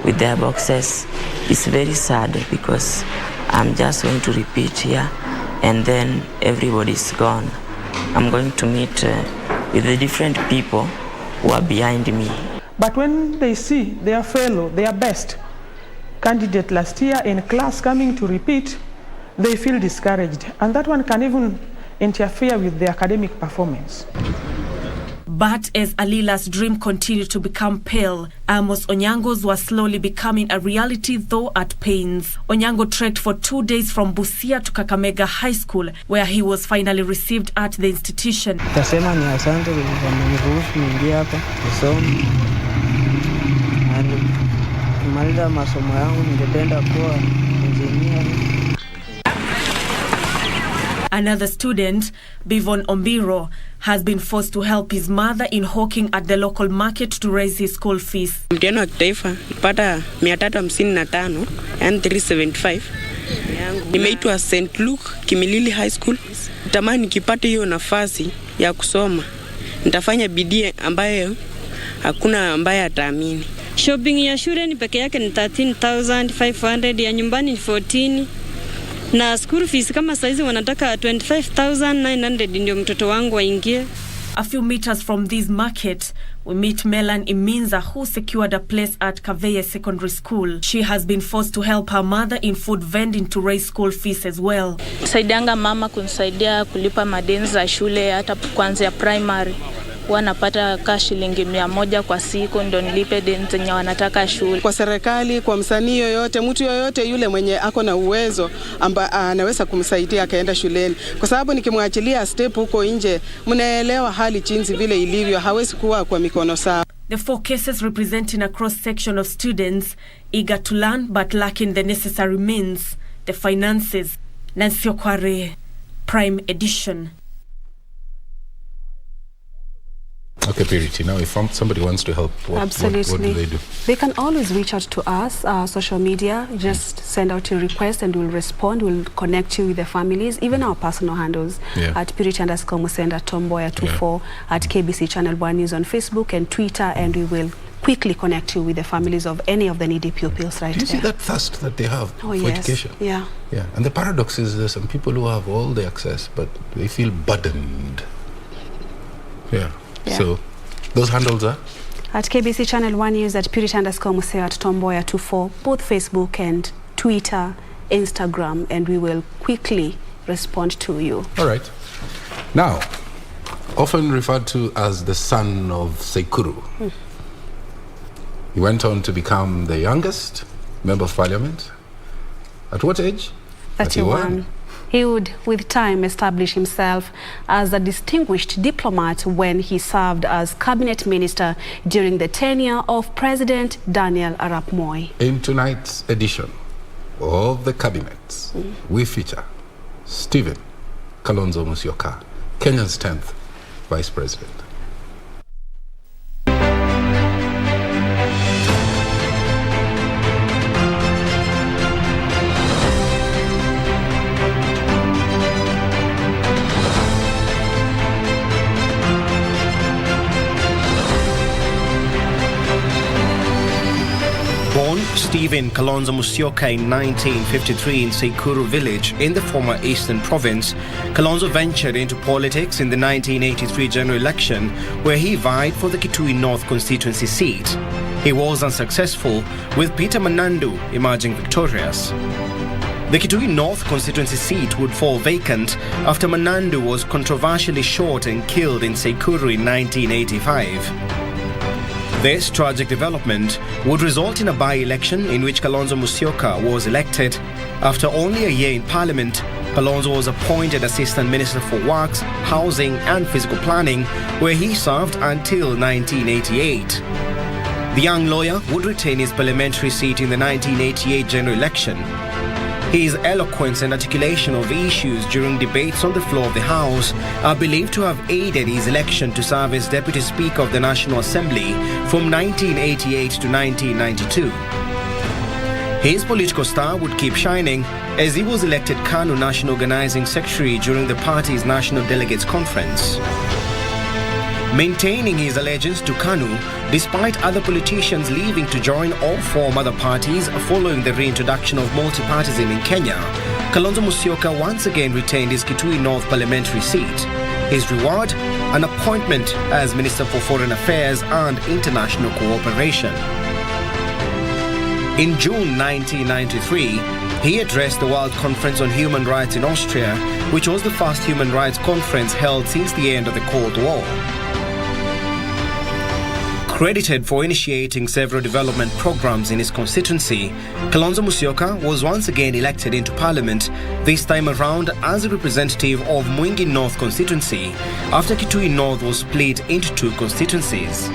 with their boxes, it's very sad because I'm just going to repeat here and then everybody's gone. I'm going to meet with the different people who are behind me. But when they see their fellow, their best candidate last year in class coming to repeat, they feel discouraged, and that one can even interfere with their academic performance. But as Alila's dream continued to become pale, Amos Onyango's was slowly becoming a reality, though at pains. Onyango trekked for 2 days from Busia to Kakamega High School, where he was finally received at the institution. Tasema ni asante kwa kuniruhusu niingie hapa kusoma. Nimaliza masomo yangu, ningependa kuwa engineer. Another student, Bivon Ombiro, has been forced to help his mother in hawking at the local market to raise his school fees. Mtihani wa kitaifa nilipata 355, yani 375. Nimeitwa St. Luke Kimilili High School. Natamani nikipata hiyo nafasi ya kusoma, nitafanya bidii ambayo hakuna ambaye ataamini. Shopping ya shule ni peke yake ni 13,500, ya nyumbani ni 14. Na school fees kama saizi wanataka 25,900 ndio mtoto wangu aingie. A few meters from this market, we meet Melan Iminza, who secured a place at Kaveye Secondary School. She has been forced to help her mother in food vending to raise school fees as well. Saidianga mama kunisaidia kulipa madeni za shule hata kuanzia primary. Wanapata shilingi 100 kwa siku ndio nilipe deni zenye wanataka shule. Kwa serikali, kwa msanii yoyote, mtu yoyote yule mwenye ako na uwezo amba anaweza kumsaidia akaenda shuleni. Kwa sababu nikimwachilia step huko nje, mnaelewa hali jinsi vile ilivyo, hawezi kuwa kwa mikono sawa. The 4 cases representing a cross-section of students eager to learn but lacking the necessary means, the finances. Nancy Okware, Prime Edition. Okay, Purity, now if somebody wants to help, what do they do? They can always reach out to us, social media, just send out your request and we'll respond. We'll connect you with the families, even our personal handles at Purity_Musenda, Mboya24, at KBC Channel 1 News on Facebook and Twitter, and we will quickly connect you with the families of any of the needy pupils right there. Do you see that thirst that they have for education? Yeah. Yeah, and the paradox is there's some people who have all the access, but they feel burdened. Yeah. So, those handles are? At KBC Channel 1 News, at Purity_Museo, at Mboya24, both Facebook and Twitter, Instagram, and we will quickly respond to you. All right. Now, often referred to as the son of Sekuru. He went on to become the youngest member of parliament. At what age? 31. He would, with time, establish himself as a distinguished diplomat when he served as cabinet minister during the tenure of President Daniel Arap Moi. In tonight's edition of the Cabinets, we feature Stephen Kalonzo Musyoka, Kenya's 10th Vice President. Born Stephen Kalonzo Musyoka in 1953 in Sekuru village in the former Eastern Province, Kalonzo ventured into politics in the 1983 general election, where he vied for the Kitui North constituency seat. He was unsuccessful, with Peter Manandu emerging victorious. The Kitui North constituency seat would fall vacant after Manandu was controversially shot and killed in Sekuru in 1985. This tragic development would result in a by-election in which Kalonzo Musyoka was elected. After only a year in Parliament, Kalonzo was appointed Assistant Minister for Works, Housing and Physical Planning, where he served until 1988. The young lawyer would retain his parliamentary seat in the 1988 general election. His eloquence and articulation of issues during debates on the floor of the House are believed to have aided his election to serve as Deputy Speaker of the National Assembly from 1988 to 1992. His political star would keep shining as he was elected KANU National Organizing Secretary during the party's National Delegates Conference. Maintaining his allegiance to KANU despite other politicians leaving to join or form other parties following the reintroduction of multipartyism in Kenya, Kalonzo Musyoka once again retained his Kitui North parliamentary seat. His reward, an appointment as Minister for Foreign Affairs and International Cooperation. In June 1993, he addressed the World Conference on Human Rights in Austria, which was the first human rights conference held since the end of the Cold War. Credited for initiating several development programs in his constituency, Kalonzo Musyoka was once again elected into Parliament, this time around as a representative of Mwingi North constituency, after Kitui North was split into 2 constituencies.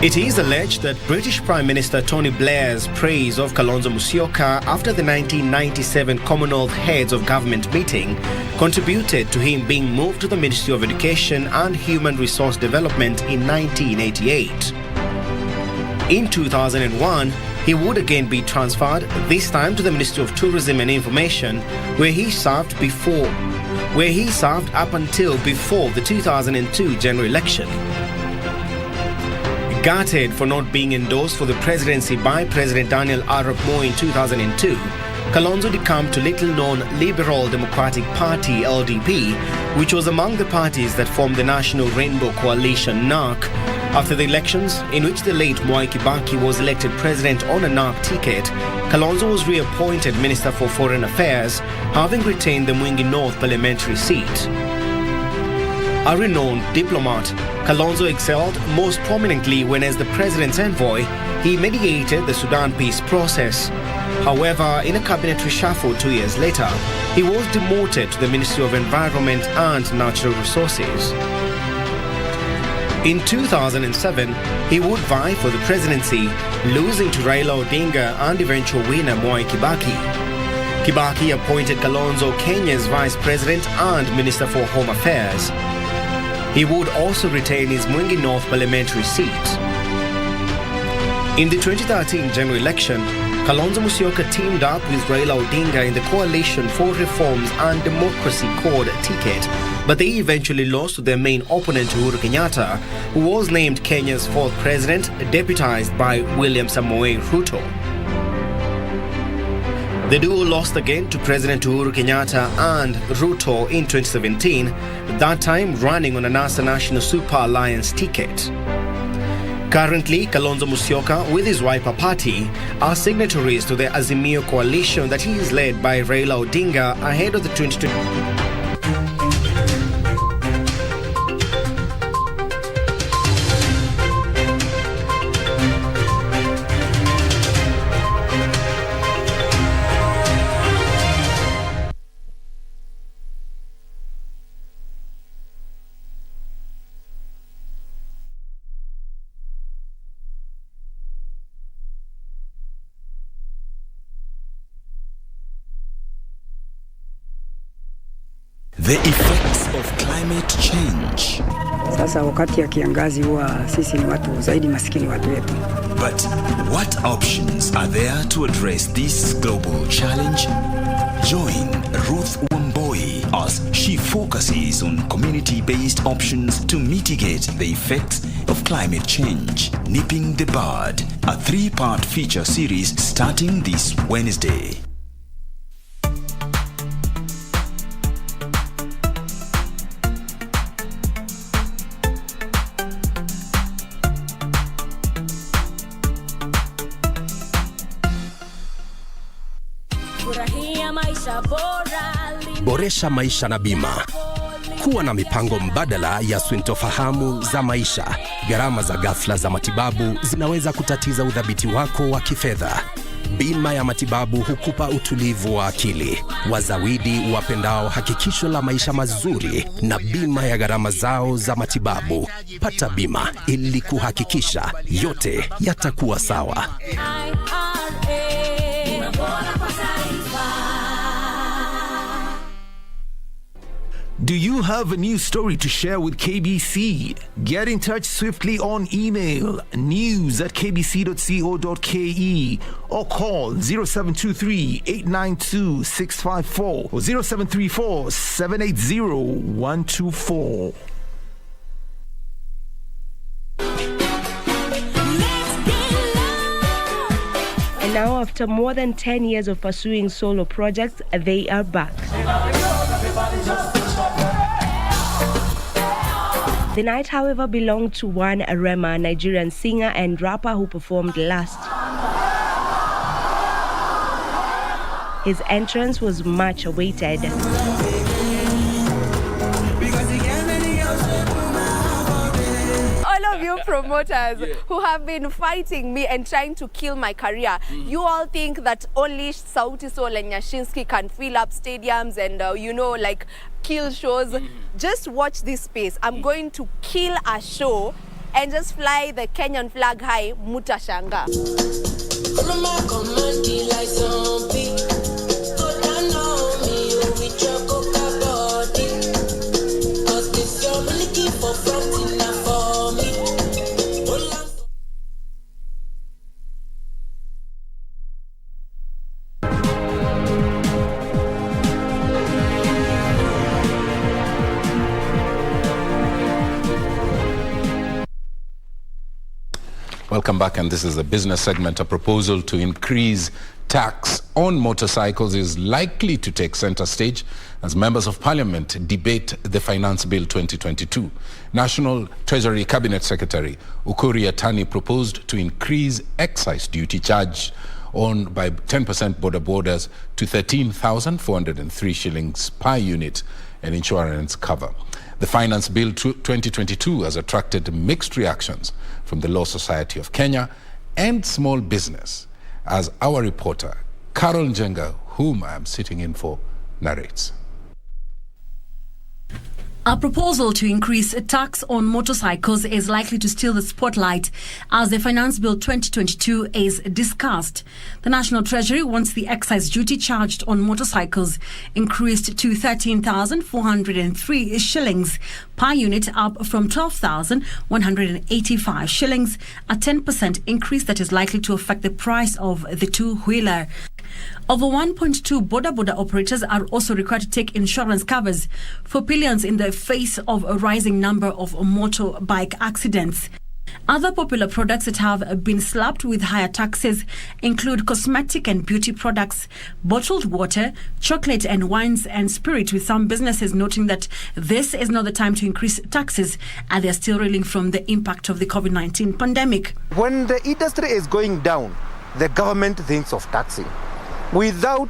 It is alleged that British Prime Minister Tony Blair's praise of Kalonzo Musyoka after the 1997 Commonwealth Heads of Government meeting contributed to him being moved to the Ministry of Education and Human Resource Development in 1988. In 2001, he would again be transferred, this time to the Ministry of Tourism and Information, where he served up until before the 2002 general election. Gutted for not being endorsed for the presidency by President Daniel Arap Moi in 2002, Kalonzo decamped to little-known Liberal Democratic Party (LDP), which was among the parties that formed the National Rainbow Coalition (NARC), after the elections in which the late Mwai Kibaki was elected president on a NARC ticket. Kalonzo was reappointed Minister for Foreign Affairs, having retained the Mwingi North parliamentary seat. A renowned diplomat, Kalonzo excelled most prominently when, as the president's envoy, he mediated the Sudan peace process. However, in a cabinet reshuffle 2 years later, he was demoted to the Ministry of Environment and Natural Resources. In 2007, he would vie for the presidency, losing to Raila Odinga and eventual winner Mwai Kibaki. Kibaki appointed Kalonzo Kenya's vice president and minister for home affairs. He would also retain his Mwingi North parliamentary seat. In the 2013 general election, Kalonzo Musyoka teamed up with Raila Odinga in the Coalition for Reforms and Democracy called ticket, but they eventually lost to their main opponent Uhuru Kenyatta, who was named Kenya's fourth president, deputized by William Samoei Ruto. The duo lost again to President Uhuru Kenyatta and Ruto in 2017, that time running on a NASA National Super Alliance ticket. Currently, Kalonzo Musyoka, with his Wiper party, are signatories to the Azimio coalition that he is led by Raila Odinga ahead of the 2020. The effects of climate change. Sasa wakati ya kiangazi huwa sisi ni watu zaidi masikini watu wetu. But what options are there to address this global challenge? Join Ruth Wamboi as she focuses on community-based options to mitigate the effects of climate change. Nipping the Bud, a 3-part feature series starting this Wednesday. Boresha maisha na bima. Kuwa na mipango mbadala ya sintofahamu za maisha. Gharama za ghafla za matibabu zinaweza kutatiza udhabiti wako wa kifedha. Bima ya matibabu hukupa utulivu wa akili. Wazawidi wapendao hakikisho la maisha mazuri na bima ya gharama zao za matibabu. Pata bima ili kuhakikisha yote yatakuwa sawa. Do you have a news story to share with KBC? Get in touch swiftly on email news@kbc.co.ke or call 0723-892-654 or 0734-780-124. And now, after more than 10 years of pursuing solo projects, they are back. The night, however, belonged to one Rema, a Nigerian singer and rapper who performed last. His entrance was much awaited. All of you promoters who have been fighting me and trying to kill my career, you all think that only Sauti Sol and Nyashinsky can fill up stadiums and, kill shows. Just watch this space. I'm going to kill a show and just fly the Kenyan flag high, Mutashanga. Welcome back, and this is the business segment. A proposal to increase tax on motorcycles is likely to take center stage as members of parliament debate the Finance Bill 2022. National Treasury Cabinet Secretary Ukuri Yatani proposed to increase excise duty charge on by 10% border borders to 13,403 shillings per unit and insurance cover. The Finance Bill 2022 has attracted mixed reactions from the Law Society of Kenya and small business, as our reporter, Carol Njenga, whom I am sitting in for, narrates. A proposal to increase a tax on motorcycles is likely to steal the spotlight as the Finance Bill 2022 is discussed. The National Treasury wants the excise duty charged on motorcycles increased to 13,403 shillings per unit, up from 12,185 shillings, a 10% increase that is likely to affect the price of the two-wheeler. Over 1.2 boda operators are also required to take insurance covers for pillions in the face of a rising number of motorbike accidents. Other popular products that have been slapped with higher taxes include cosmetic and beauty products, bottled water, chocolate and wines and spirit, with some businesses noting that this is not the time to increase taxes and they are still reeling from the impact of the COVID-19 pandemic. When the industry is going down, the government thinks of taxing without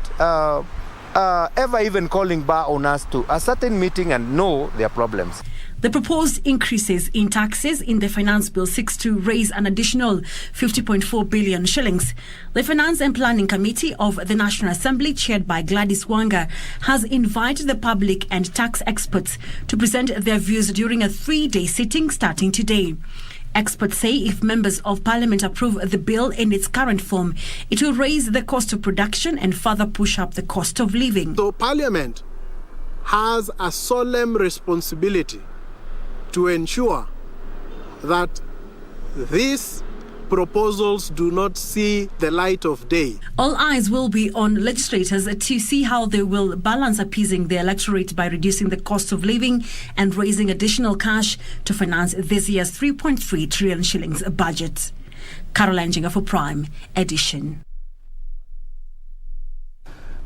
ever even calling bar on us to a certain meeting and know their problems. The proposed increases in taxes in the Finance Bill seeks to raise an additional 50.4 billion shillings. The Finance and Planning Committee of the National Assembly, chaired by Gladys Wanga, has invited the public and tax experts to present their views during a 3-day sitting starting today. Experts say if members of parliament approve the bill in its current form, it will raise the cost of production and further push up the cost of living. So parliament has a solemn responsibility to ensure that these proposals do not see the light of day. All eyes will be on legislators to see how they will balance appeasing the electorate by reducing the cost of living and raising additional cash to finance this year's 3.3 trillion shillings budget. Caroline Jinga for Prime Edition.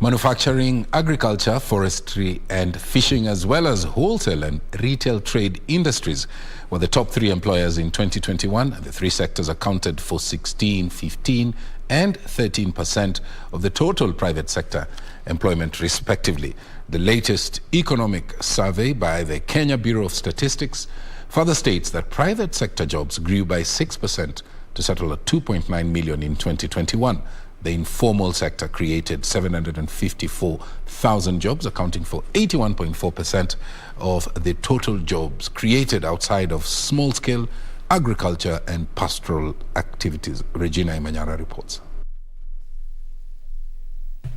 Manufacturing, agriculture, forestry and fishing, as well as wholesale and retail trade industries were the top 3 employers in 2021. The 3 sectors accounted for 16, 15 and 13% of the total private sector employment respectively. The latest economic survey by the Kenya Bureau of Statistics further states that private sector jobs grew by 6% to settle at 2.9 million in 2021. The informal sector created 754,000 jobs, accounting for 81.4% of the total jobs created outside of small-scale agriculture and pastoral activities. Regina Imanyara reports.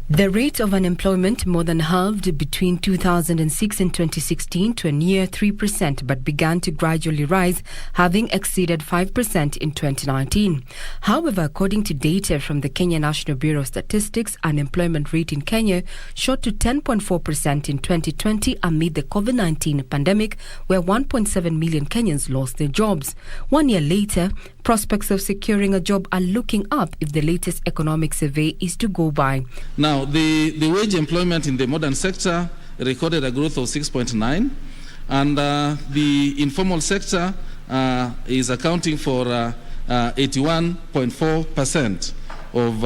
The rate of unemployment more than halved between 2006 and 2016 to a near 3%, but began to gradually rise, having exceeded 5% in 2019. However, according to data from the Kenya National Bureau of Statistics, unemployment rate in Kenya shot to 10.4% in 2020 amid the COVID-19 pandemic, where 1.7 million Kenyans lost their jobs. 1 year later, prospects of securing a job are looking up if the latest economic survey is to go by. Now, the wage employment in the modern sector recorded a growth of 6.9%, and the informal sector is accounting for 81.4% of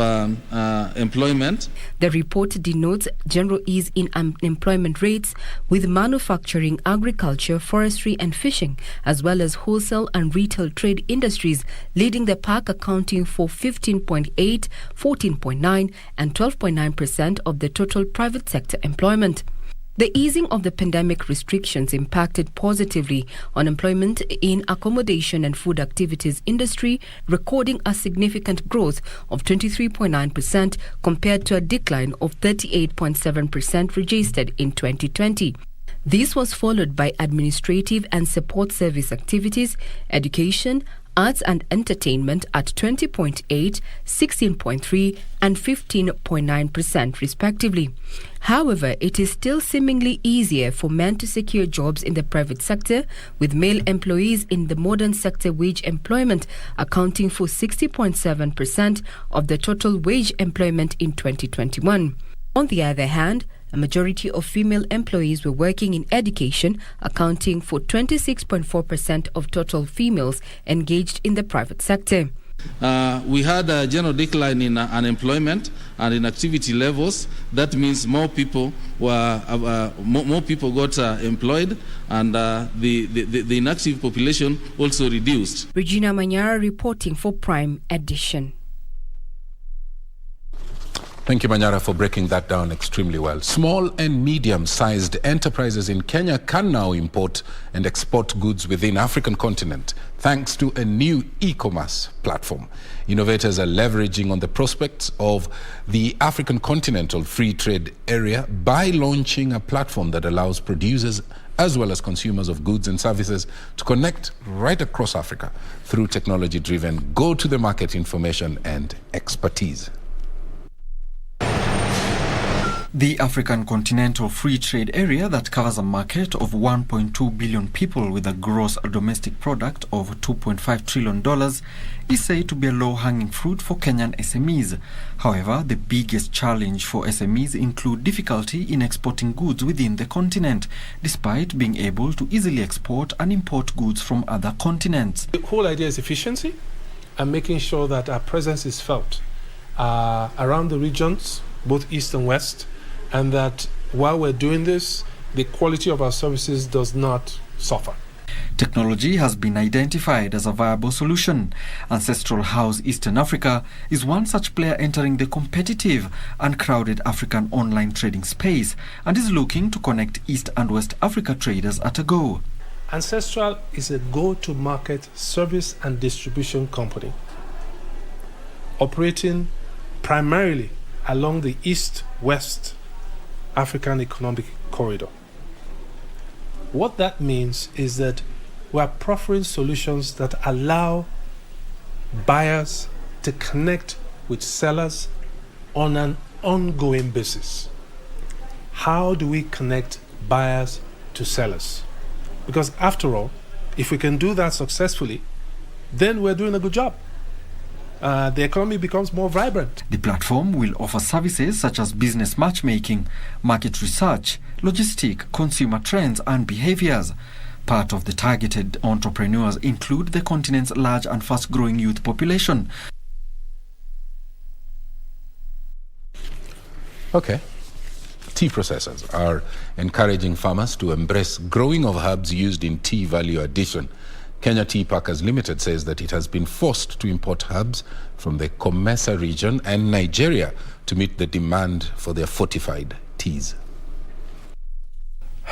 employment. The report denotes general ease in unemployment rates, with manufacturing, agriculture, forestry and fishing, as well as wholesale and retail trade industries leading the pack, accounting for 15.8%, 14.9% and 12.9% of the total private sector employment. The easing of the pandemic restrictions impacted positively on employment in accommodation and food activities industry, recording a significant growth of 23.9% compared to a decline of 38.7% registered in 2020. This was followed by administrative and support service activities, education, arts and entertainment at 20.8%, 16.3% and 15.9% respectively. However, it is still seemingly easier for men to secure jobs in the private sector, with male employees in the modern sector wage employment accounting for 60.7% of the total wage employment in 2021. On the other hand, a majority of female employees were working in education, accounting for 26.4% of total females engaged in the private sector. We had a general decline in unemployment and in activity levels. That means more people got employed, and the inactive population also reduced. Regina Manyara reporting for Prime Edition. Thank you, Manyara, for breaking that down extremely well. Small and medium-sized enterprises in Kenya can now import and export goods within the African continent thanks to a new e-commerce platform. Innovators are leveraging on the prospects of the African Continental Free Trade Area by launching a platform that allows producers as well as consumers of goods and services to connect right across Africa through technology-driven go-to-the-market information and expertise. The African Continental Free Trade Area that covers a market of 1.2 billion people with a gross domestic product of $2.5 trillion is said to be a low-hanging fruit for Kenyan SMEs. However, the biggest challenge for SMEs include difficulty in exporting goods within the continent, despite being able to easily export and import goods from other continents. The whole idea is efficiency and making sure that our presence is felt around the regions, both east and west, and that while we're doing this, the quality of our services does not suffer. Technology has been identified as a viable solution. Ancestral House Eastern Africa is one such player entering the competitive and crowded African online trading space and is looking to connect East and West Africa traders at a go. Ancestral is a go-to-market service and distribution company operating primarily along the East-West African Economic Corridor. What that means is that we are proffering solutions that allow buyers to connect with sellers on an ongoing basis. How do we connect buyers to sellers? Because after all, if we can do that successfully, then we're doing a good job. The economy becomes more vibrant. The platform will offer services such as business matchmaking, market research, logistic, consumer trends and behaviors. Part of the targeted entrepreneurs include the continent's large and fast-growing youth population. Okay. Tea processors are encouraging farmers to embrace growing of herbs used in tea value addition. Kenya Tea Packers Limited says that it has been forced to import herbs from the Komesa region and Nigeria to meet the demand for their fortified teas.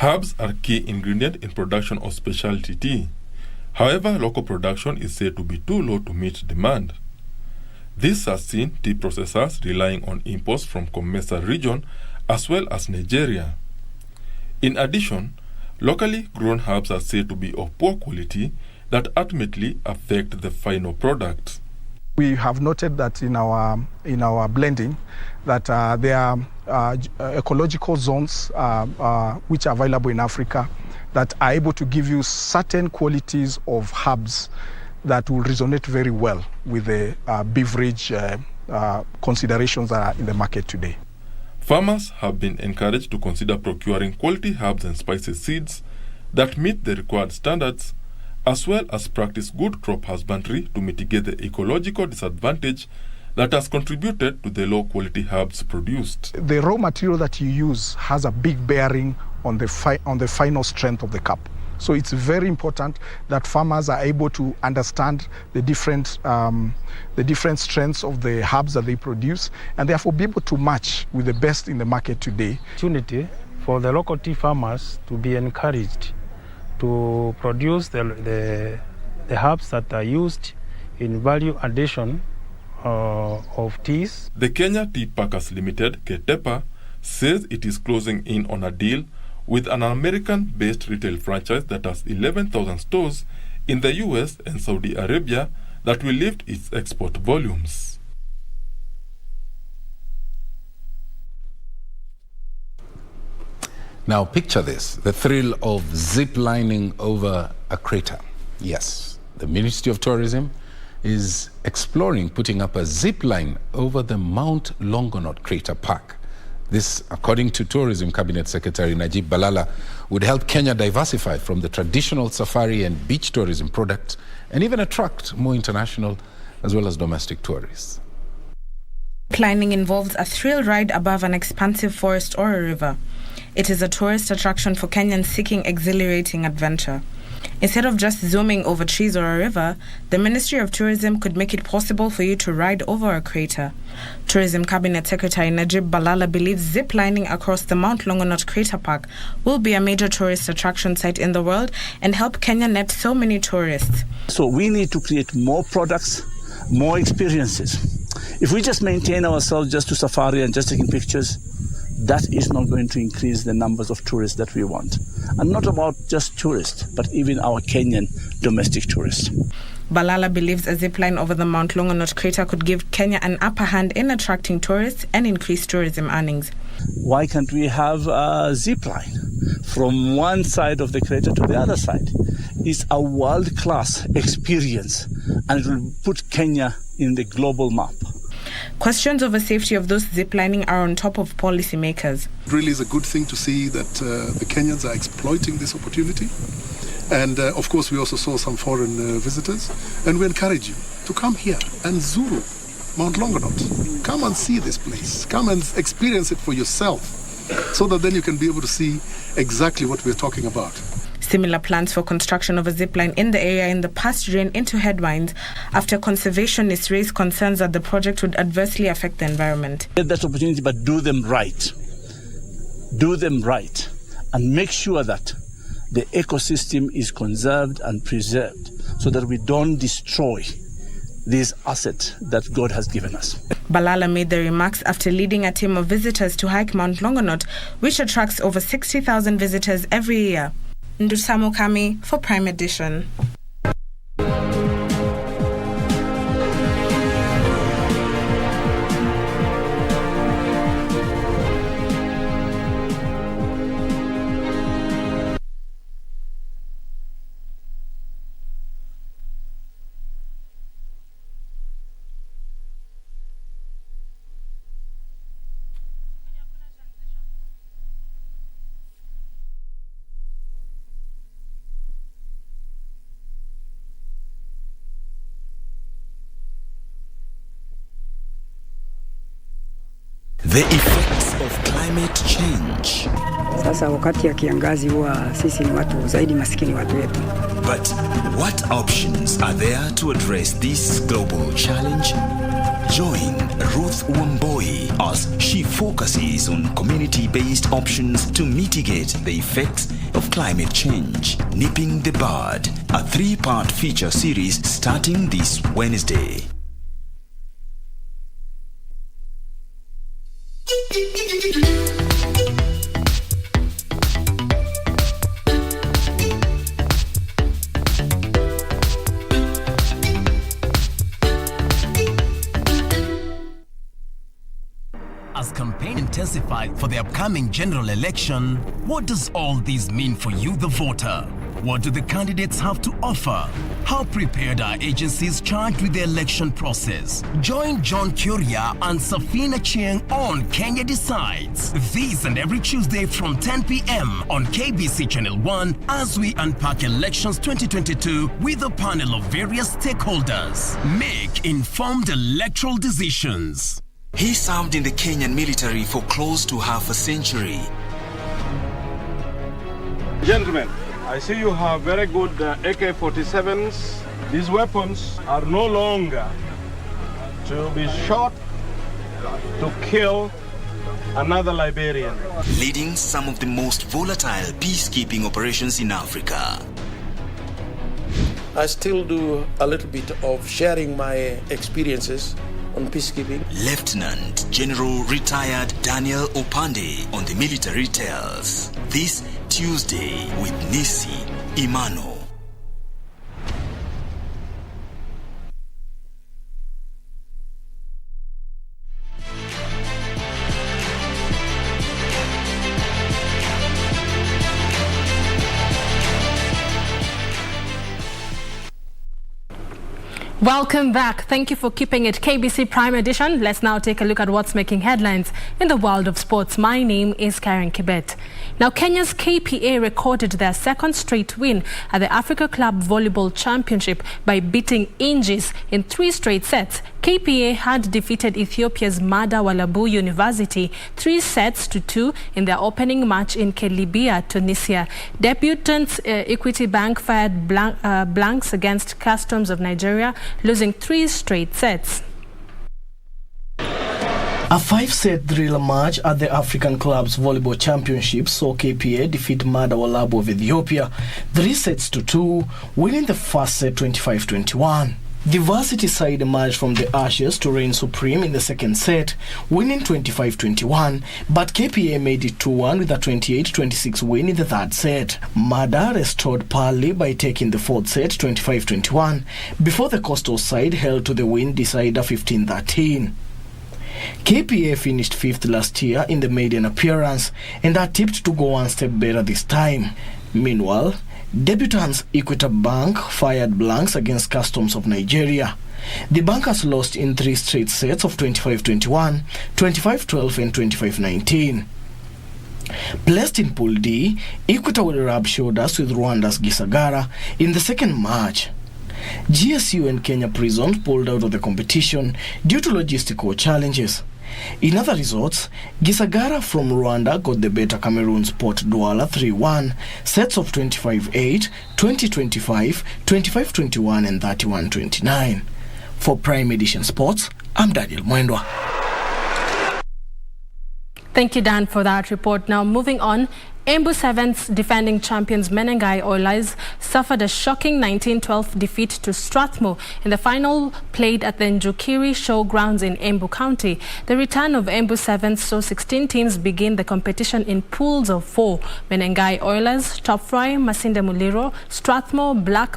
Herbs are a key ingredient in production of specialty tea. However, local production is said to be too low to meet demand. This has seen tea processors relying on imports from Komesa region as well as Nigeria. In addition, locally grown herbs are said to be of poor quality that ultimately affect the final product. We have noted that in our blending that there are ecological zones which are available in Africa that are able to give you certain qualities of herbs that will resonate very well with the beverage considerations that are in the market today. Farmers have been encouraged to consider procuring quality herbs and spices seeds that meet the required standards, as well as practice good crop husbandry to mitigate the ecological disadvantage that has contributed to the low-quality herbs produced. The raw material that you use has a big bearing on the final strength of the cup. So it's very important that farmers are able to understand the different strengths of the herbs that they produce and therefore be able to match with the best in the market today. Opportunity for the local tea farmers to be encouraged to produce the herbs that are used in value addition of teas. The Kenya Tea Packers Limited, KTEPA, says it is closing in on a deal with an American-based retail franchise that has 11,000 stores in the US and Saudi Arabia that will lift its export volumes. Now picture this, the thrill of zip-lining over a crater. Yes, the Ministry of Tourism is exploring putting up a zip line over the Mount Longonot Crater Park. This, according to Tourism Cabinet Secretary Najib Balala, would help Kenya diversify from the traditional safari and beach tourism products and even attract more international as well as domestic tourists. Climbing involves a thrill ride above an expansive forest or a river. It is a tourist attraction for Kenyans seeking exhilarating adventure. Instead of just zooming over trees or a river, the Ministry of Tourism could make it possible for you to ride over a crater. Tourism Cabinet Secretary Najib Balala believes ziplining across the Mount Longonot Crater Park will be a major tourist attraction site in the world and help Kenya net so many tourists. So we need to create more products, more experiences. If we just maintain ourselves just to safari and just taking pictures, that is not going to increase the numbers of tourists that we want. And not about just tourists, but even our Kenyan domestic tourists. Balala believes a zipline over the Mount Longonot crater could give Kenya an upper hand in attracting tourists and increase tourism earnings. Why can't we have a zipline from one side of the crater to the other side? It's a world-class experience, and it will put Kenya in the global map. Questions over safety of those ziplining are on top of policymakers. It really is a good thing to see that the Kenyans are exploiting this opportunity. And of course, we also saw some foreign visitors. And we encourage you to come here and Zuru, Mount Longonot. Come and see this place. Come and experience it for yourself, so that then you can be able to see exactly what we're talking about. Similar plans for construction of a zipline in the area in the past ran into headlines after conservationists raised concerns that the project would adversely affect the environment. Get that opportunity, but do them right. Do them right. And make sure that the ecosystem is conserved and preserved so that we don't destroy this asset that God has given us. Balala made the remarks after leading a team of visitors to hike Mount Longonot, which attracts over 60,000 visitors every year. Ndusamo Kami for Prime Edition. The effects of climate change. Sasa wakati ya kiangazi huwa sisi ni watu zaidi maskini watu wetu. But what options are there to address this global challenge? Join Ruth Wamboi as she focuses on community-based options to mitigate the effects of climate change. Nipping the Bud, a 3-part feature series starting this Wednesday. As campaign intensified for the upcoming general election, what does all this mean for you, the voter? What do the candidates have to offer? How prepared are agencies charged with the election process? Join John Kuria and Safina Chieng on Kenya Decides. This and every Tuesday from 10 p.m. on KBC Channel 1 as we unpack elections 2022 with a panel of various stakeholders. Make informed electoral decisions. He served in the Kenyan military for close to half a century. Gentlemen, I see you have very good AK-47s. These weapons are no longer to be shot to kill another Liberian. Leading some of the most volatile peacekeeping operations in Africa. I still do a little bit of sharing my experiences on peacekeeping. Lieutenant General retired Daniel Opande on the Military Tales. This Tuesday with Nisi Imano. Welcome back. Thank you for keeping it KBC Prime Edition. Let's now take a look at what's making headlines in the world of sports. My name is Karen Kibet. Now, Kenya's KPA recorded their second straight win at the Africa Club Volleyball Championship by beating Ingis in 3 straight sets. KPA had defeated Ethiopia's Mada Walabu University 3-2 in their opening match in Kelibia, Tunisia. Debutants Equity Bank fired blanks against Customs of Nigeria, losing 3 straight sets. A 5-set thriller match at the African Clubs Volleyball Championship saw KPA defeat Mada Walabu of Ethiopia 3-2, winning the first set 25-21. The varsity side emerged from the ashes to reign supreme in the second set, winning 25-21, but KPA made it 2-1 with a 28-26 win in the third set. Mada restored parley by taking the fourth set 25-21, before the coastal side held to the win decider 15-13. KPA finished 5th last year in the maiden appearance and are tipped to go one step better this time. Meanwhile, debutants Equity Bank fired blanks against Customs of Nigeria. The bankers lost in 3 straight sets of 25-21, 25-12 and 25-19. Placed in Pool D, Equity will rub shoulders with Rwanda's Gisagara in the second match. GSU and Kenya Prisons pulled out of the competition due to logistical challenges. In other results, Gisagara from Rwanda got the better Cameroon's Port Douala 3-1, sets of 25-8, 20-25, 25-21 and 31-29. For Prime Edition Sports, I'm Daniel Mwendwa. Thank you, Dan, for that report. Now, moving on. Embu Sevens defending champions Menengai Oilers suffered a shocking 19-12 defeat to Strathmore in the final played at the Njukiri Showgrounds in Embu County. The return of Embu Sevens saw 16 teams begin the competition in pools of 4. Menengai Oilers, Top Fry, Masinde Muliro, Strathmore, Blood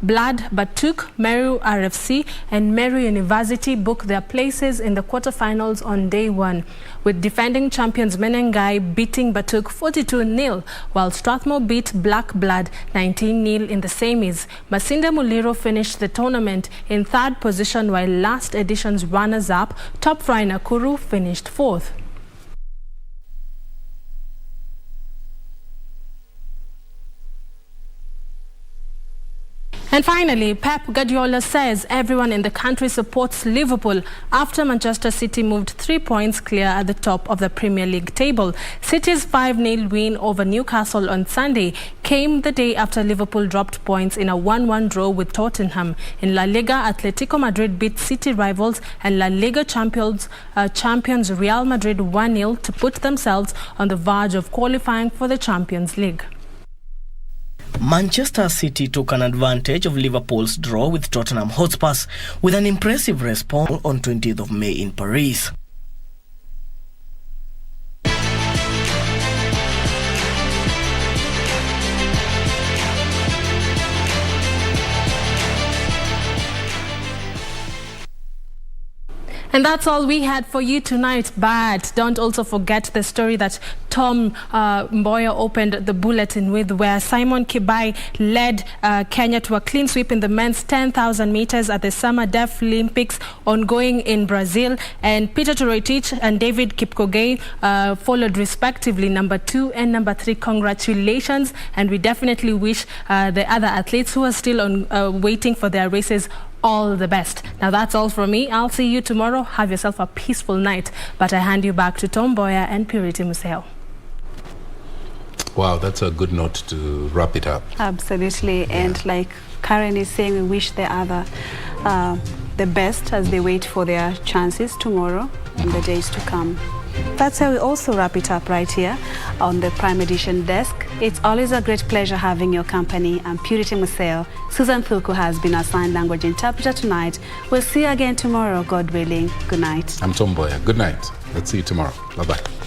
Batuk, Meru RFC and Meru University booked their places in the quarterfinals on day 1, with defending champions Menengai beating Batuk 42-0, while Strathmore beat Black Blood 19-0 in the semis. Masinde Muliro finished the tournament in 3rd position, while last edition's runners-up, Top Fry Nakuru, finished 4th. And finally, Pep Guardiola says everyone in the country supports Liverpool after Manchester City moved 3 points clear at the top of the Premier League table. City's 5-0 win over Newcastle on Sunday came the day after Liverpool dropped points in a 1-1 draw with Tottenham. In La Liga, Atletico Madrid beat City rivals and La Liga champions Real Madrid 1-0 to put themselves on the verge of qualifying for the Champions League. Manchester City took an advantage of Liverpool's draw with Tottenham Hotspurs with an impressive response on 20th of May in Paris. And that's all we had for you tonight. But don't also forget the story that Tom Mboya opened the bulletin with, where Simon Kibai led Kenya to a clean sweep in the men's 10,000 meters at the Summer Deaf Olympics ongoing in Brazil. And Peter Toroitich and David Kipkogei followed respectively number 2 and number 3. Congratulations. And we definitely wish the other athletes who are still on waiting for their races all the best. Now that's all from me. I'll see you tomorrow. Have yourself a peaceful night. But I hand you back to Tom Mboya and Purity Museo. Wow, that's a good note to wrap it up. Absolutely. Yeah. And like Karen is saying, we wish the other the best as they wait for their chances tomorrow and the days to come. That's how we also wrap it up right here on the Prime Edition desk. It's always a great pleasure having your company. I'm Purity Museo. Susan Thuku has been our sign language interpreter tonight. We'll see you again tomorrow, God willing. Good night. I'm Tom Mboya. Good night. Let's see you tomorrow. Bye-bye.